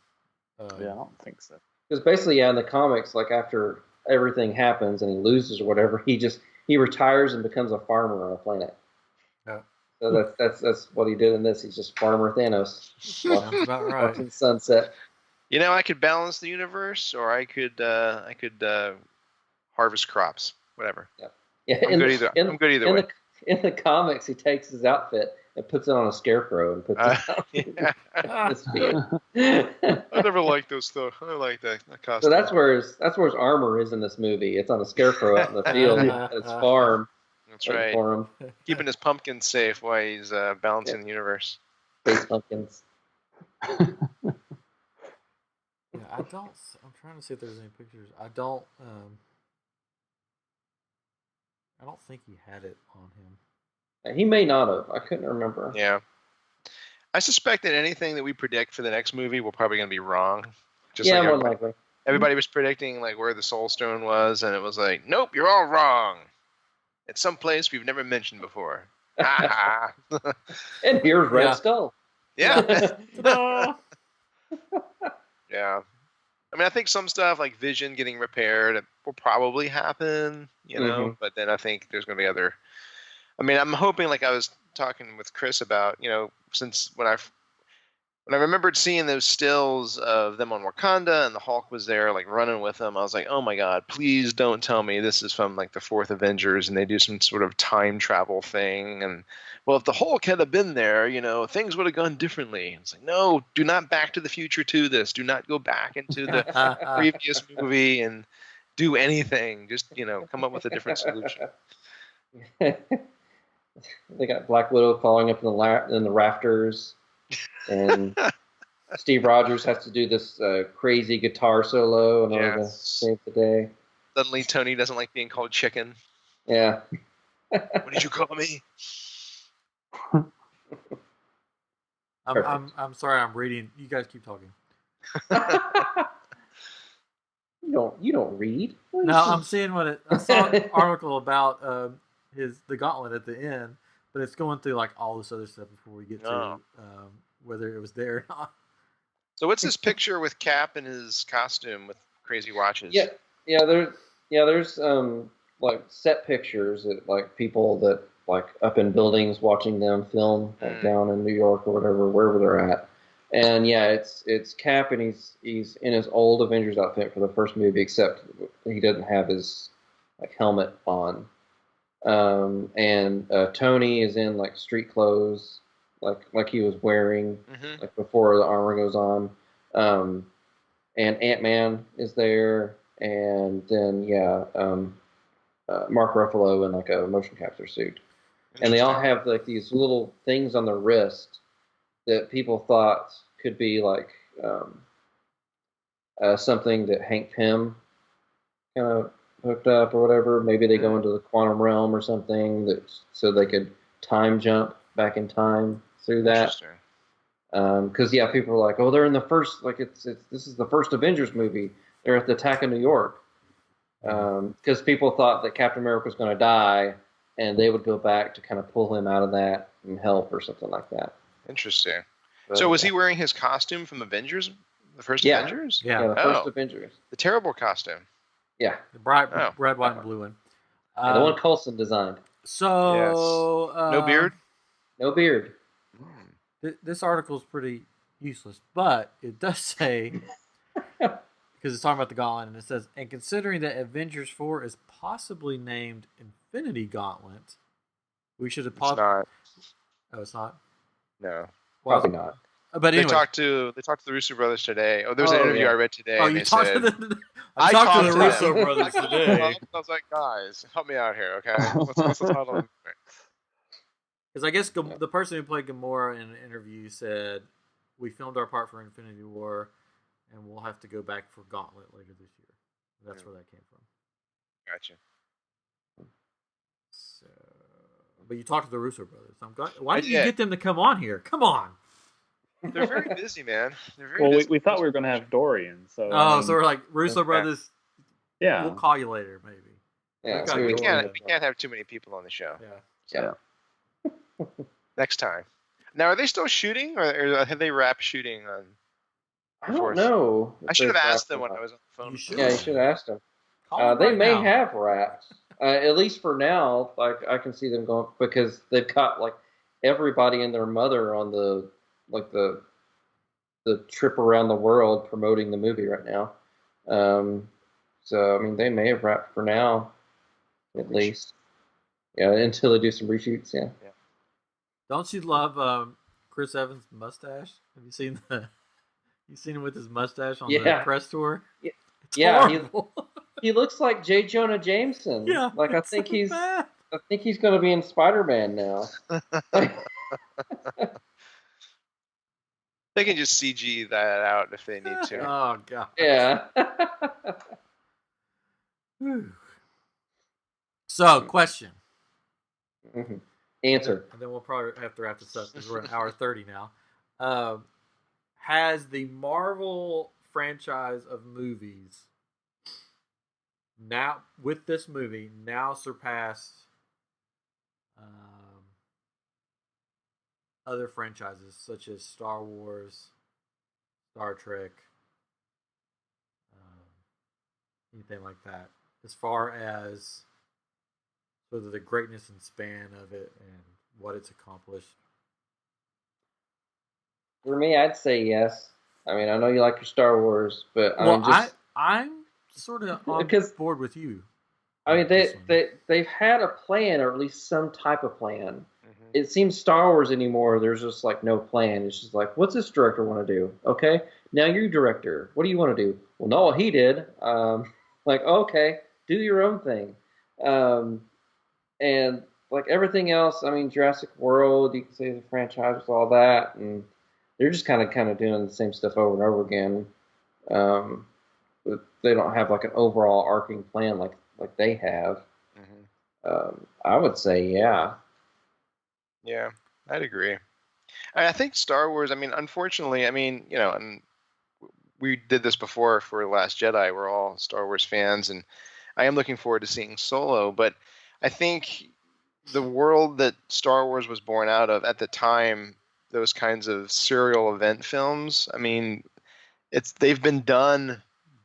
Speaker 4: I don't think so.
Speaker 2: Because basically, in the comics, like after everything happens and he loses or whatever, he retires and becomes a farmer on a planet.
Speaker 1: Yeah.
Speaker 2: So that's what he did in this. He's just Farmer Thanos.
Speaker 1: Sounds about right.
Speaker 2: Watching the sunset.
Speaker 3: You know, I could balance the universe, or I could harvest crops. Whatever.
Speaker 2: Yeah,
Speaker 3: I'm good either. I'm good either way.
Speaker 2: In the comics, he takes his outfit and puts it on a scarecrow and puts it on his field.
Speaker 3: I never liked those though. I like that costume.
Speaker 2: So that's where his armor is in this movie. It's on a scarecrow out in the field at his farm.
Speaker 3: That's right.
Speaker 2: For him.
Speaker 3: Keeping his pumpkin safe while he's balancing the universe.
Speaker 2: Space pumpkins.
Speaker 1: Yeah, I don't. I'm trying to see if there's any pictures. I don't think he had it on him.
Speaker 2: He may not have. I couldn't remember.
Speaker 3: Yeah. I suspect that anything that we predict for the next movie, we're probably going to be wrong. Just
Speaker 2: yeah,
Speaker 3: like
Speaker 2: more likely.
Speaker 3: Everybody was predicting like where the Soul Stone was, and it was like, nope, you're all wrong. It's someplace we've never mentioned before.
Speaker 2: And here's Red Skull.
Speaker 3: Yeah. Yeah. I mean, I think some stuff like Vision getting repaired will probably happen, you know, but then I think there's going to be other. I mean, I'm hoping, like I was talking with Chris about, you know, since when I remembered seeing those stills of them on Wakanda and the Hulk was there, like running with them, I was like, oh my God, please don't tell me this is from like the fourth Avengers and they do some sort of time travel thing. And well, if the Hulk had been there, you know, things would have gone differently. It's like, no, do not Back to the Future to this. Do not go back into the previous movie and do anything. Just, you know, come up with a different solution.
Speaker 2: They got Black Widow falling up in the rafters. And Steve Rogers has to do this crazy guitar solo in order to save the day.
Speaker 3: Suddenly, Tony doesn't like being called chicken.
Speaker 2: Yeah.
Speaker 3: What did you call me?
Speaker 1: I'm sorry. I'm reading. You guys keep talking.
Speaker 2: You don't read.
Speaker 1: No, I'm seeing I saw an article about the gauntlet at the end, but it's going through like all this other stuff before we get to whether it was there or not.
Speaker 3: So what's this picture with Cap in his costume with crazy watches?
Speaker 2: There's like set pictures that like people that like up in buildings watching them film like down in New York or whatever, wherever they're at. And yeah, it's Cap, and he's in his old Avengers outfit for the first movie, except he doesn't have his like helmet on. And Tony is in like street clothes, like he was wearing like before the armor goes on. And Ant-Man is there, and then Mark Ruffalo in like a motion capture suit, and they all have like these little things on their wrist that people thought could be like something that Hank Pym kind of hooked up or whatever. Maybe they go into the quantum realm or something so they could time jump back in time through that. Because people are like, oh, they're in the first, like this is the first Avengers movie. They're at the attack of New York. Because people thought that Captain America was going to die, and they would go back to kind of pull him out of that and help or something like that.
Speaker 3: Interesting. So was he wearing his costume from Avengers, the first Avengers?
Speaker 2: Yeah, the first Avengers.
Speaker 3: The terrible costume.
Speaker 2: Yeah.
Speaker 1: The bright red, white, and blue one.
Speaker 2: The one Coulson designed.
Speaker 1: So
Speaker 3: no beard?
Speaker 2: No beard.
Speaker 1: This article is pretty useless, but it does say, because it's talking about the Gauntlet, and it says, and considering that Avengers 4 is possibly named Infinity Gauntlet, we should have...
Speaker 3: It's not.
Speaker 1: Oh, it's not?
Speaker 3: No.
Speaker 2: Probably not.
Speaker 1: But anyway.
Speaker 3: They talked to the Russo brothers today. Oh, there was an interview I read today.
Speaker 1: Oh,
Speaker 3: and
Speaker 1: you talked
Speaker 3: said,
Speaker 1: to the... I talked to the Russo brothers today.
Speaker 3: I was like, guys, help me out here, okay? What's the title?
Speaker 1: Because I guess the person who played Gamora in an interview said, we filmed our part for Infinity War, and we'll have to go back for Gauntlet later this year. That's where that came from.
Speaker 3: Gotcha.
Speaker 1: So, but you talked to the Russo brothers. I'm glad. Why didn't you get them to come on here? Come on.
Speaker 3: They're very busy, man. They're very busy.
Speaker 4: We thought we were going to have Dorian. So
Speaker 1: so we're like, Russo brothers, we'll call you later, maybe.
Speaker 3: Yeah, we can't have too many people on the show.
Speaker 2: Yeah.
Speaker 3: Next time. Now, are they still shooting, or have they wrapped shooting on?
Speaker 2: I don't know.
Speaker 3: I should have asked them when I was on the phone.
Speaker 2: You should have asked them. They may have wrapped, at least for now. Like I can see them going because they've got like everybody and their mother on the trip around the world promoting the movie right now. So I mean, they may have wrapped for now, at least. Yeah, until they do some reshoots. Yeah.
Speaker 1: Don't you love Chris Evans' mustache? Have you seen you seen him with his mustache on the press tour?
Speaker 2: Yeah,
Speaker 1: it's horrible.
Speaker 2: He looks like J. Jonah Jameson.
Speaker 1: Yeah,
Speaker 2: like I think he's going to be in Spider-Man now.
Speaker 3: They can just CG that out if they need to.
Speaker 1: Oh god.
Speaker 2: Yeah.
Speaker 1: So, question.
Speaker 2: Mm-hmm. Answer.
Speaker 1: And then we'll probably have to wrap this up because we're an hour 30 now. Has the Marvel franchise of movies now, with this movie, now surpassed other franchises such as Star Wars, Star Trek, anything like that, as far as sort of the greatness and span of it and what it's accomplished?
Speaker 2: For me, I'd say yes. I mean, I know you like your Star Wars, but
Speaker 1: I'm sort of on board with you.
Speaker 2: I mean, they've had a plan, or at least some type of plan.
Speaker 3: Mm-hmm.
Speaker 2: It seems Star Wars anymore, there's just like no plan. It's just like, what's this director want to do? Okay, now you're director. What do you want to do? Well, no, what he did. Like, okay, do your own thing. And like everything else, I mean, Jurassic World, you can say the franchise with all that, and they're just kind of doing the same stuff over and over again. But they don't have like an overall arcing plan like they have.
Speaker 3: Mm-hmm.
Speaker 2: I would say, yeah.
Speaker 3: Yeah, I'd agree. I think Star Wars, I mean, unfortunately, I mean, you know, and we did this before for Last Jedi. We're all Star Wars fans, and I am looking forward to seeing Solo, but I think the world that Star Wars was born out of at the time, those kinds of serial event films, I mean, they've been done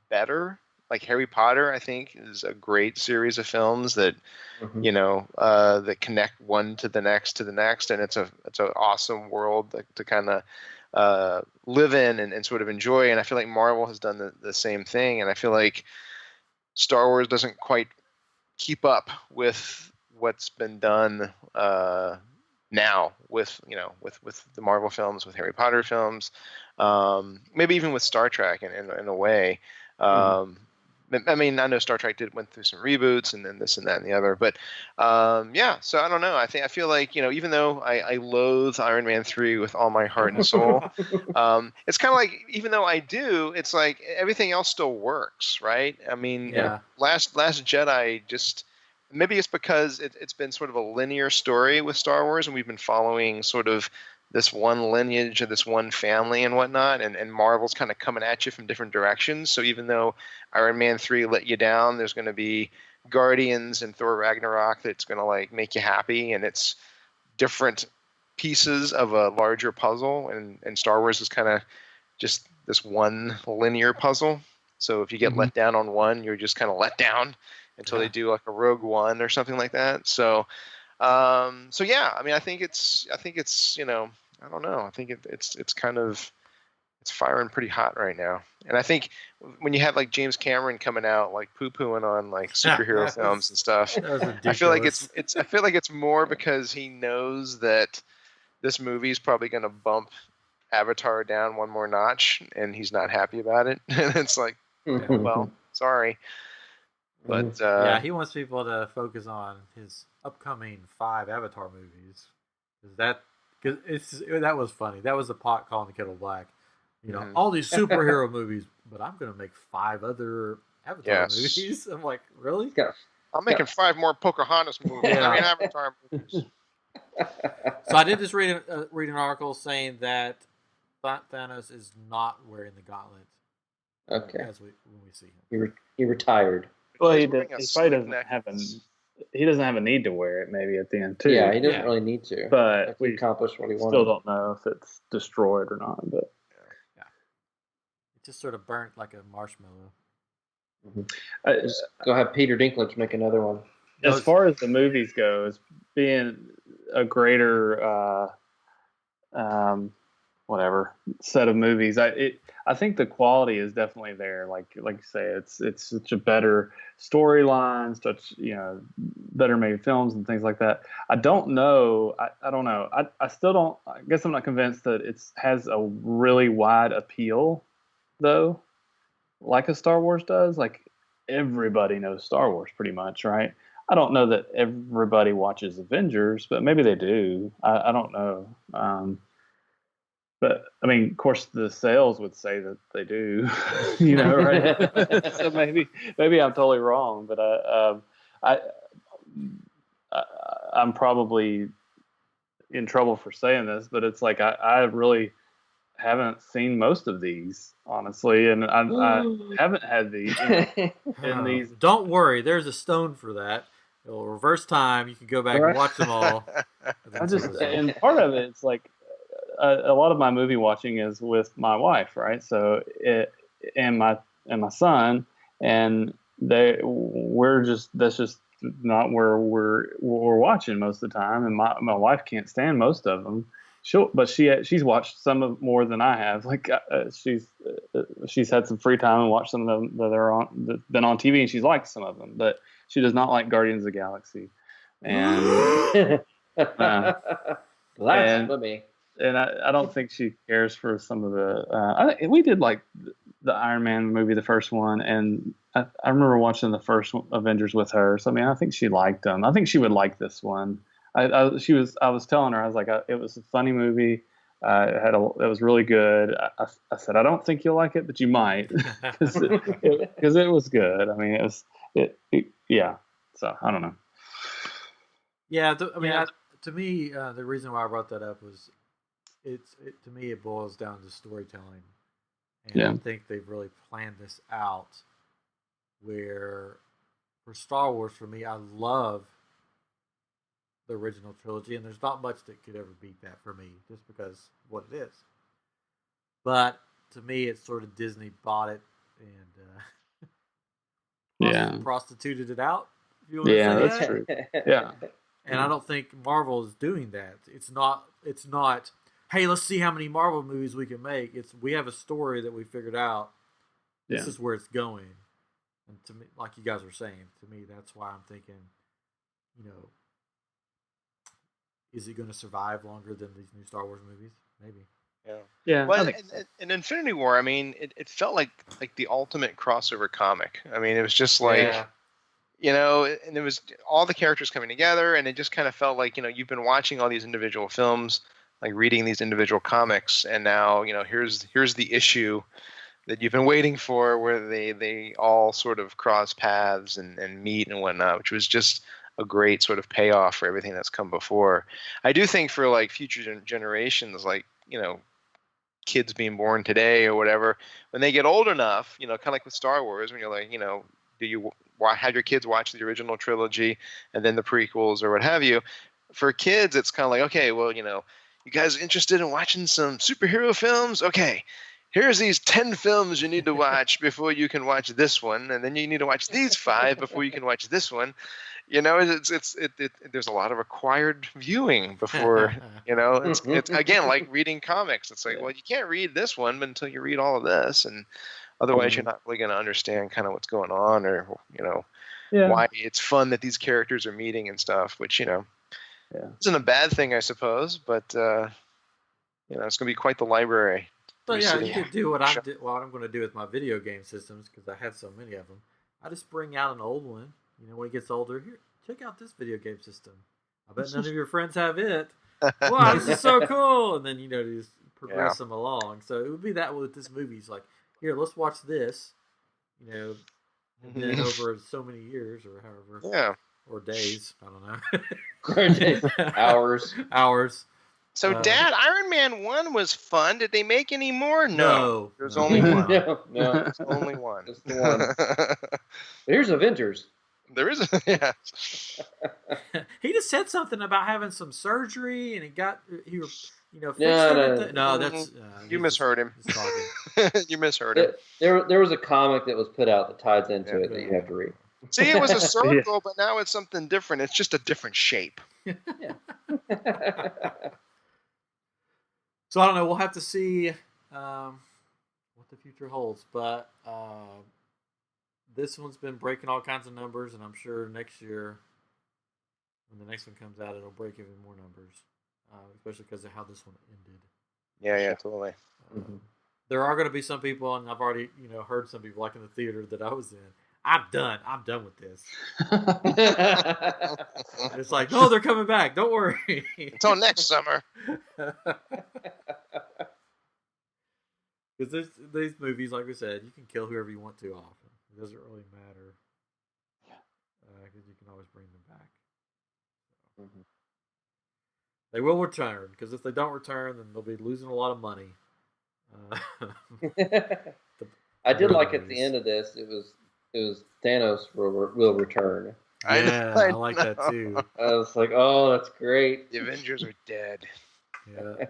Speaker 3: better. Like Harry Potter, I think, is a great series of films that,
Speaker 2: Mm-hmm.
Speaker 3: you know, that connect one to the next, and it's an awesome world to kind of live in and sort of enjoy. And I feel like Marvel has done the same thing, and I feel like Star Wars doesn't quite keep up with what's been done now with the Marvel films, with Harry Potter films, maybe even with Star Trek in a way. I mean, I know Star Trek went through some reboots and then this and that and the other, but yeah. So I don't know. I feel like, you know, even though I loathe Iron Man 3 with all my heart and soul, it's kind of like, even though I do, it's like everything else still works, right? I mean,
Speaker 1: Yeah.
Speaker 3: Last Jedi just. Maybe it's because it's been sort of a linear story with Star Wars, and we've been following sort of this one lineage of this one family and whatnot, and Marvel's kind of coming at you from different directions. So even though Iron Man 3 let you down, there's going to be Guardians and Thor Ragnarok that's going to like make you happy, and it's different pieces of a larger puzzle, and Star Wars is kind of just this one linear puzzle. So if you get let down on one, you're just kind of let down until they do like a Rogue One or something like that. So, so yeah, I mean, I think it's, you know, I don't know. I think it's kind of, it's firing pretty hot right now. And I think when you have like James Cameron coming out, like poo-pooing on like superhero films and stuff, I feel like I feel like it's more because he knows that this movie is probably going to bump Avatar down one more notch, and he's not happy about it. And it's like, well, sorry. But
Speaker 1: yeah, he wants people to focus on his upcoming 5 Avatar movies. That was funny. That was the pot calling the kettle black. You know, all these superhero movies, but I'm going to make 5 other Avatar movies. I'm like, really?
Speaker 3: I'm making 5 more Pocahontas movies.
Speaker 1: Yeah.
Speaker 3: I mean, Avatar movies.
Speaker 1: So I did just read an article saying that Thanos is not wearing the gauntlet.
Speaker 2: Okay.
Speaker 1: When we see him,
Speaker 2: he retired.
Speaker 4: Well, he probably doesn't have a need to wear it. Maybe at the end too.
Speaker 2: Yeah, he doesn't really need to.
Speaker 4: But
Speaker 2: we accomplished what he wanted.
Speaker 4: Still don't know if it's destroyed or not. But
Speaker 1: yeah, it just sort of burnt like a marshmallow.
Speaker 2: Go have Peter Dinklage make another one.
Speaker 4: As far as the movies go, being a greater whatever set of movies. I think the quality is definitely there. Like you say, it's such a better storyline, such better made films and things like that. I don't know. I don't know. I still don't. I guess I'm not convinced that it has a really wide appeal, though, like a Star Wars does. Like everybody knows Star Wars pretty much, right? I don't know that everybody watches Avengers, but maybe they do. I don't know. But I mean, of course, the sales would say that they do, right? So maybe I'm totally wrong, but I'm probably in trouble for saying this, but it's like I really haven't seen most of these, honestly, and I haven't had these in these.
Speaker 1: Don't worry, there's a stone for that. It'll reverse time. You can go back and watch them all.
Speaker 4: And part of it's like. A lot of my movie watching is with my wife, right? So and my son, and that's just not where we're watching most of the time. And my wife can't stand most of them. She's watched some of more than I have. Like she's had some free time and watched some of them that's been on TV, and she's liked some of them, but she does not like Guardians of the Galaxy. And
Speaker 2: blasphemy.
Speaker 4: And I don't think she cares for some of the. We did like the Iron Man movie, the first one, and I remember watching the first Avengers with her. So I mean, I think she liked them. I think she would like this one. I was telling her, I was like, it was a funny movie. It was really good. I said, I don't think you'll like it, but you might, because it was good. I mean, yeah. So I don't know.
Speaker 1: Yeah, to me, the reason why I brought that up was. To me, it boils down to storytelling. And I think they've really planned this out where, for Star Wars, for me, I love the original trilogy, and there's not much that could ever beat that for me, just because of what it is. But to me, it's sort of Disney bought it and prostituted it out, if you want to say that.
Speaker 4: That's true. Yeah.
Speaker 1: And I don't think Marvel is doing that. It's not hey, let's see how many Marvel movies we can make. We have a story that we figured out. This is where it's going. And to me, like you guys were saying, to me, that's why I'm thinking, is it going to survive longer than these new Star Wars movies? Maybe.
Speaker 3: Yeah. Well, in Infinity War, I mean, it felt like the ultimate crossover comic. I mean, it was just like, and it was all the characters coming together, and it just kind of felt like, you've been watching all these individual films, like reading these individual comics, and now here's the issue that you've been waiting for, where they all sort of cross paths and meet and whatnot, which was just a great sort of payoff for everything that's come before. I do think for like future generations, like kids being born today or whatever, when they get old enough, kind of like with Star Wars, when you're like, do you have your kids watch the original trilogy and then the prequels or what have you? For kids, it's kind of like, okay, well, you guys interested in watching some superhero films? Okay, here's these 10 films you need to watch before you can watch this one, and then you need to watch these 5 before you can watch this one. There's a lot of required viewing before, it's again like reading comics. It's like, well, you can't read this one until you read all of this, and otherwise you're not really going to understand kind of what's going on, or why it's fun that these characters are meeting and stuff, which isn't a bad thing, I suppose, but it's going to be quite the library.
Speaker 1: But yeah, you could do what I'm going to do with my video game systems, because I have so many of them. I just bring out an old one. When it gets older, here, check out this video game system. I bet none of your friends have it. Wow, this is so cool! And then just progress them along. So it would be that with this movie. It's like, here, let's watch this. And then over so many years or however, or days, I don't know, hours.
Speaker 3: So, Dad, Iron Man 1 was fun. Did they make any more? No. There's only one.
Speaker 2: No.
Speaker 3: There's only one.
Speaker 2: Just the one. Here's Avengers.
Speaker 3: There is
Speaker 1: He just said something about having some surgery, and he fixed
Speaker 2: it.
Speaker 1: No, that's
Speaker 3: you misheard him. You misheard him.
Speaker 2: There was a comic that was put out that ties into it that you have to read.
Speaker 3: See, it was a circle, but now it's something different. It's just a different shape.
Speaker 2: Yeah.
Speaker 1: So I don't know. We'll have to see what the future holds. But this one's been breaking all kinds of numbers, and I'm sure next year, when the next one comes out, it'll break even more numbers, especially because of how this one ended.
Speaker 3: Yeah, totally.
Speaker 1: There are going to be some people, and I've already heard some people, like in the theater that I was in. I'm done with this. It's like, no, they're coming back. Don't worry.
Speaker 3: Until next summer.
Speaker 1: Because these movies, like we said, you can kill whoever you want to off. It doesn't really matter. Because you can always bring them back. So. They will return, because if they don't return, then they'll be losing a lot of money.
Speaker 2: I did like at the end of this, it was Thanos will return.
Speaker 1: I like that too.
Speaker 2: I was like, oh, that's great.
Speaker 3: The Avengers are dead.
Speaker 1: Yeah.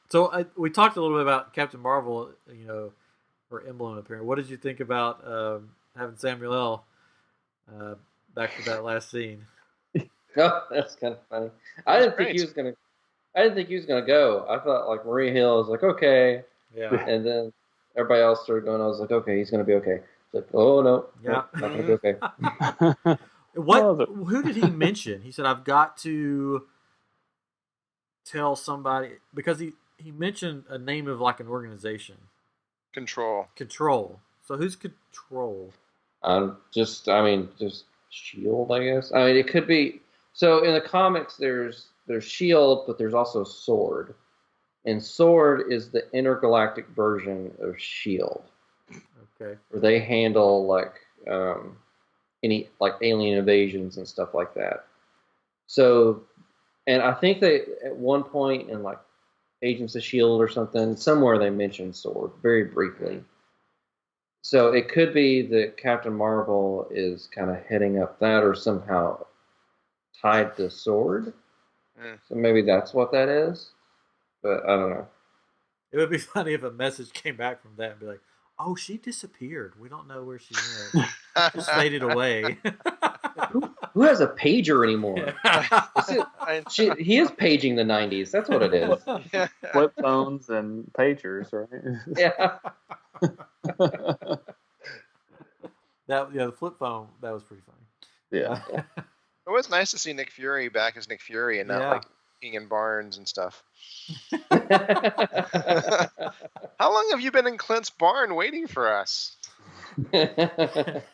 Speaker 1: So we talked a little bit about Captain Marvel, her emblem appearing. What did you think about having Samuel L. Back for that last scene?
Speaker 2: Oh, that's kind of funny. I didn't think he was gonna go. I thought like Maria Hill was like, okay.
Speaker 1: Yeah.
Speaker 2: And then everybody else started going. I was like, okay, he's gonna be okay. It's like, oh no,
Speaker 1: yeah,
Speaker 2: nope, not gonna be okay.
Speaker 1: Who did he mention? He said, I've got to tell somebody, because he mentioned a name of like an organization. Control. So who's Control?
Speaker 2: Just Shield, I guess. I mean, it could be. So in the comics, there's Shield, but there's also Sword, and Sword is the intergalactic version of Shield.
Speaker 1: Okay.
Speaker 2: Where they handle like any like alien invasions and stuff like that. So, and I think they at one point in like Agents of Shield or something, somewhere they mentioned Sword very briefly. So it could be that Captain Marvel is kind of heading up that, or somehow tied to Sword. So maybe that's what that is. But I don't know.
Speaker 1: It would be funny if a message came back from that and be like, oh, she disappeared. We don't know where she went. Just faded away.
Speaker 2: Who has a pager anymore? He is paging the 90s. That's what it is.
Speaker 4: Flip phones and pagers, right?
Speaker 2: Yeah.
Speaker 1: The flip phone, that was pretty funny.
Speaker 4: Yeah.
Speaker 3: It was nice to see Nick Fury back as Nick Fury and not like Ian Barnes and stuff. How long have you been in Clint's barn waiting for us?
Speaker 1: That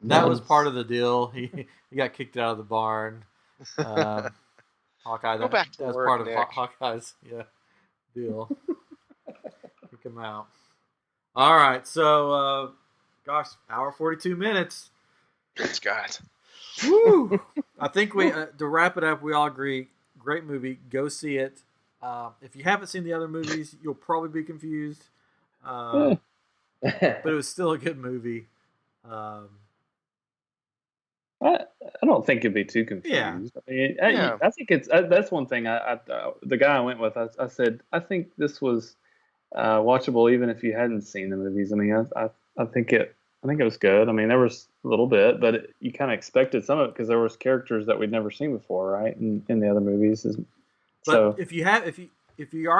Speaker 1: was part of the deal. He got kicked out of the barn. Hawkeye.
Speaker 3: Go back to
Speaker 1: that's
Speaker 3: work,
Speaker 1: part of
Speaker 3: Nick.
Speaker 1: Hawkeye's deal. Kick him out. All right, so hour 42 minutes.
Speaker 3: Good Scott.
Speaker 1: Woo! I think we to wrap it up, we all agree. Great movie. Go see it. If you haven't seen the other movies, you'll probably be confused. But it was still a good movie.
Speaker 4: I don't think it'd be too confused.
Speaker 1: Yeah.
Speaker 4: I mean, I think it's that's one thing. The guy I went with, I said I think this was watchable even if you hadn't seen the movies. I mean, I think it was good. I mean, there was a little bit, but you kind of expected some of it because there was characters that we'd never seen before, right? In the other movies.
Speaker 1: But if you are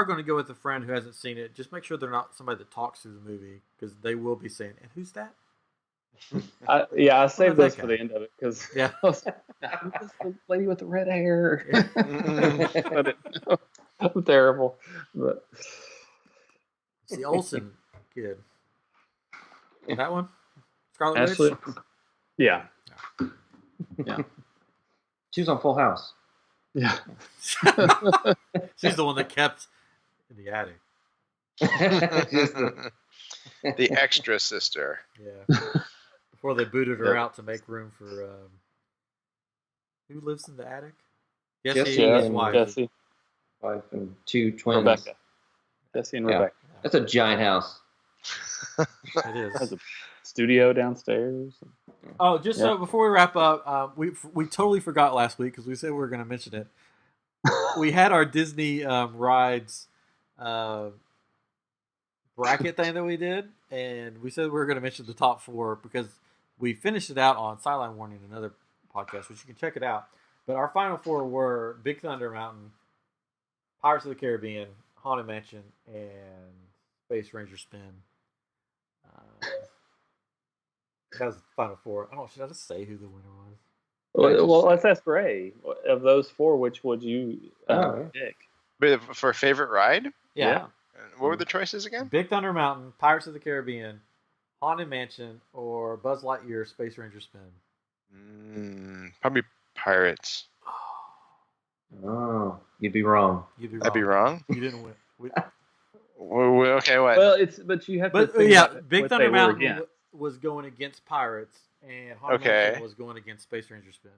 Speaker 1: going to go with a friend who hasn't seen it, just make sure they're not somebody that talks through the movie, because they will be saying, "And who's that?"
Speaker 4: I saved this for the end of it because who's the lady with the red hair? I'm terrible, but
Speaker 1: it's the Olsen kid. That one, Scarlet
Speaker 4: Ashley?
Speaker 1: Witch.
Speaker 4: Yeah.
Speaker 2: She was on Full House.
Speaker 4: Yeah.
Speaker 1: She's the one that kept in the attic.
Speaker 3: The extra sister.
Speaker 1: Yeah. Before they booted her out to make room for who lives in the attic?
Speaker 2: Jesse
Speaker 1: and his
Speaker 2: and
Speaker 1: wife.
Speaker 4: Jesse.
Speaker 2: Wife and two twins.
Speaker 4: Rebecca. Jesse and Rebecca.
Speaker 2: That's a giant house.
Speaker 1: It is.
Speaker 4: Has a studio downstairs.
Speaker 1: Oh, just so before we wrap up, we totally forgot last week because we said we were going to mention it. We had our Disney rides bracket thing that we did, and we said we were going to mention the top 4 because we finished it out on Sideline Warning, another podcast, which you can check it out. But our final four were Big Thunder Mountain, Pirates of the Caribbean, Haunted Mansion, and Space Ranger Spin. That was the final four. I don't know. Should I just say who the winner was?
Speaker 4: Well, let's ask Ray. Of those four, which would you pick?
Speaker 3: But for favorite ride?
Speaker 1: Yeah.
Speaker 3: What were the choices again?
Speaker 1: Big Thunder Mountain, Pirates of the Caribbean, Haunted Mansion, or Buzz Lightyear Space Ranger Spin?
Speaker 3: Probably Pirates.
Speaker 2: Oh, you'd be wrong.
Speaker 3: I'd be wrong?
Speaker 1: You didn't win.
Speaker 3: Okay, what?
Speaker 4: Well, but you have to think about
Speaker 1: Big
Speaker 4: what
Speaker 1: Thunder
Speaker 4: they were
Speaker 1: Mountain
Speaker 4: against.
Speaker 1: was going against Pirates, and Haunted Mansion was going against Space Ranger Spin.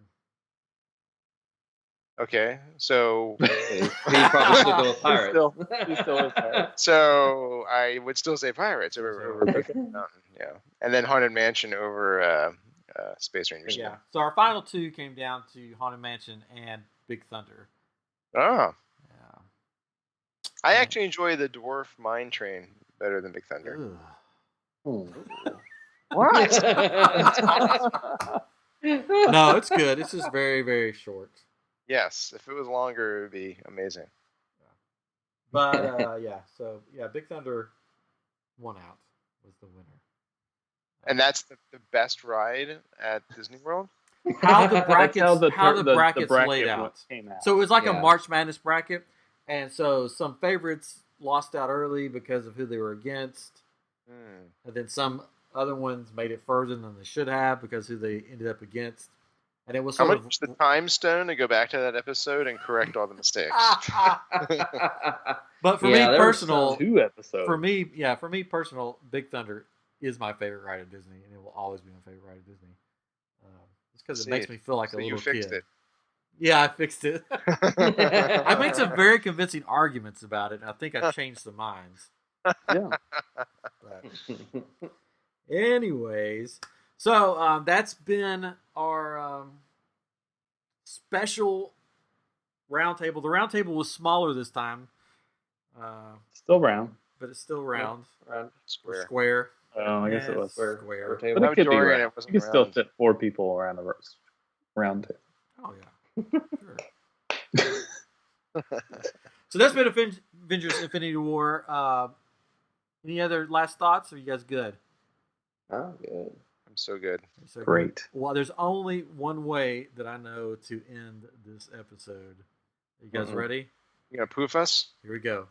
Speaker 3: Okay, so
Speaker 2: He probably should go with Pirates.
Speaker 4: He still is Pirates.
Speaker 3: so I would still say Pirates over Big Thunder Mountain, yeah, and then Haunted Mansion over Space Ranger Spin.
Speaker 1: Yeah. So our final two came down to Haunted Mansion and Big Thunder.
Speaker 3: Oh.
Speaker 1: Yeah.
Speaker 3: I actually enjoy the Dwarf Mine Train better than Big Thunder.
Speaker 4: What?
Speaker 1: No, it's good. It's just very, very short.
Speaker 3: Yes, if it was longer, it would be amazing.
Speaker 1: But so Big Thunder won out, was the winner.
Speaker 3: And that's the best ride at Disney World?
Speaker 1: How the brackets,
Speaker 4: the
Speaker 1: brackets
Speaker 4: bracket
Speaker 1: laid out.
Speaker 4: came out.
Speaker 1: So it was like a
Speaker 2: Yeah.
Speaker 1: March Madness bracket, and so some favorites lost out early because of who they were against, and then some other ones made it further than they should have because who they ended up against. And it was
Speaker 3: How
Speaker 1: sort
Speaker 3: much the time stone to go back to that episode and correct all the mistakes?
Speaker 1: But for
Speaker 2: Yeah,
Speaker 1: me
Speaker 2: there were
Speaker 1: personal,
Speaker 4: 2 episodes.
Speaker 1: for me personal, Big Thunder is my favorite ride at Disney, and it will always be my favorite ride at Disney. It's because it makes me feel like a little
Speaker 3: you fixed
Speaker 1: kid.
Speaker 3: it.
Speaker 1: Yeah, I fixed it. I made some very convincing arguments about it, and I think I changed some minds.
Speaker 4: Yeah.
Speaker 1: But anyways, so that's been our special roundtable. The roundtable was smaller this time,
Speaker 4: Still round.
Speaker 1: but it's still round.
Speaker 2: Round.
Speaker 3: Square.
Speaker 4: Oh, I guess it was.
Speaker 2: Square.
Speaker 1: Square.
Speaker 2: Or
Speaker 4: But
Speaker 2: table.
Speaker 4: it could be
Speaker 3: Dorian,
Speaker 4: round.
Speaker 3: it wasn't
Speaker 4: You could still
Speaker 3: round.
Speaker 4: fit 4 people around the round table.
Speaker 1: Oh yeah. Sure. So that's been Avengers: Infinity War. Any other last thoughts? Or are you guys good?
Speaker 2: Oh, good.
Speaker 3: I'm so good.
Speaker 1: So good?
Speaker 4: Great.
Speaker 1: Well, there's only one way that I know to end this episode. Are you guys ready?
Speaker 3: You gonna poof us?
Speaker 1: Here we go.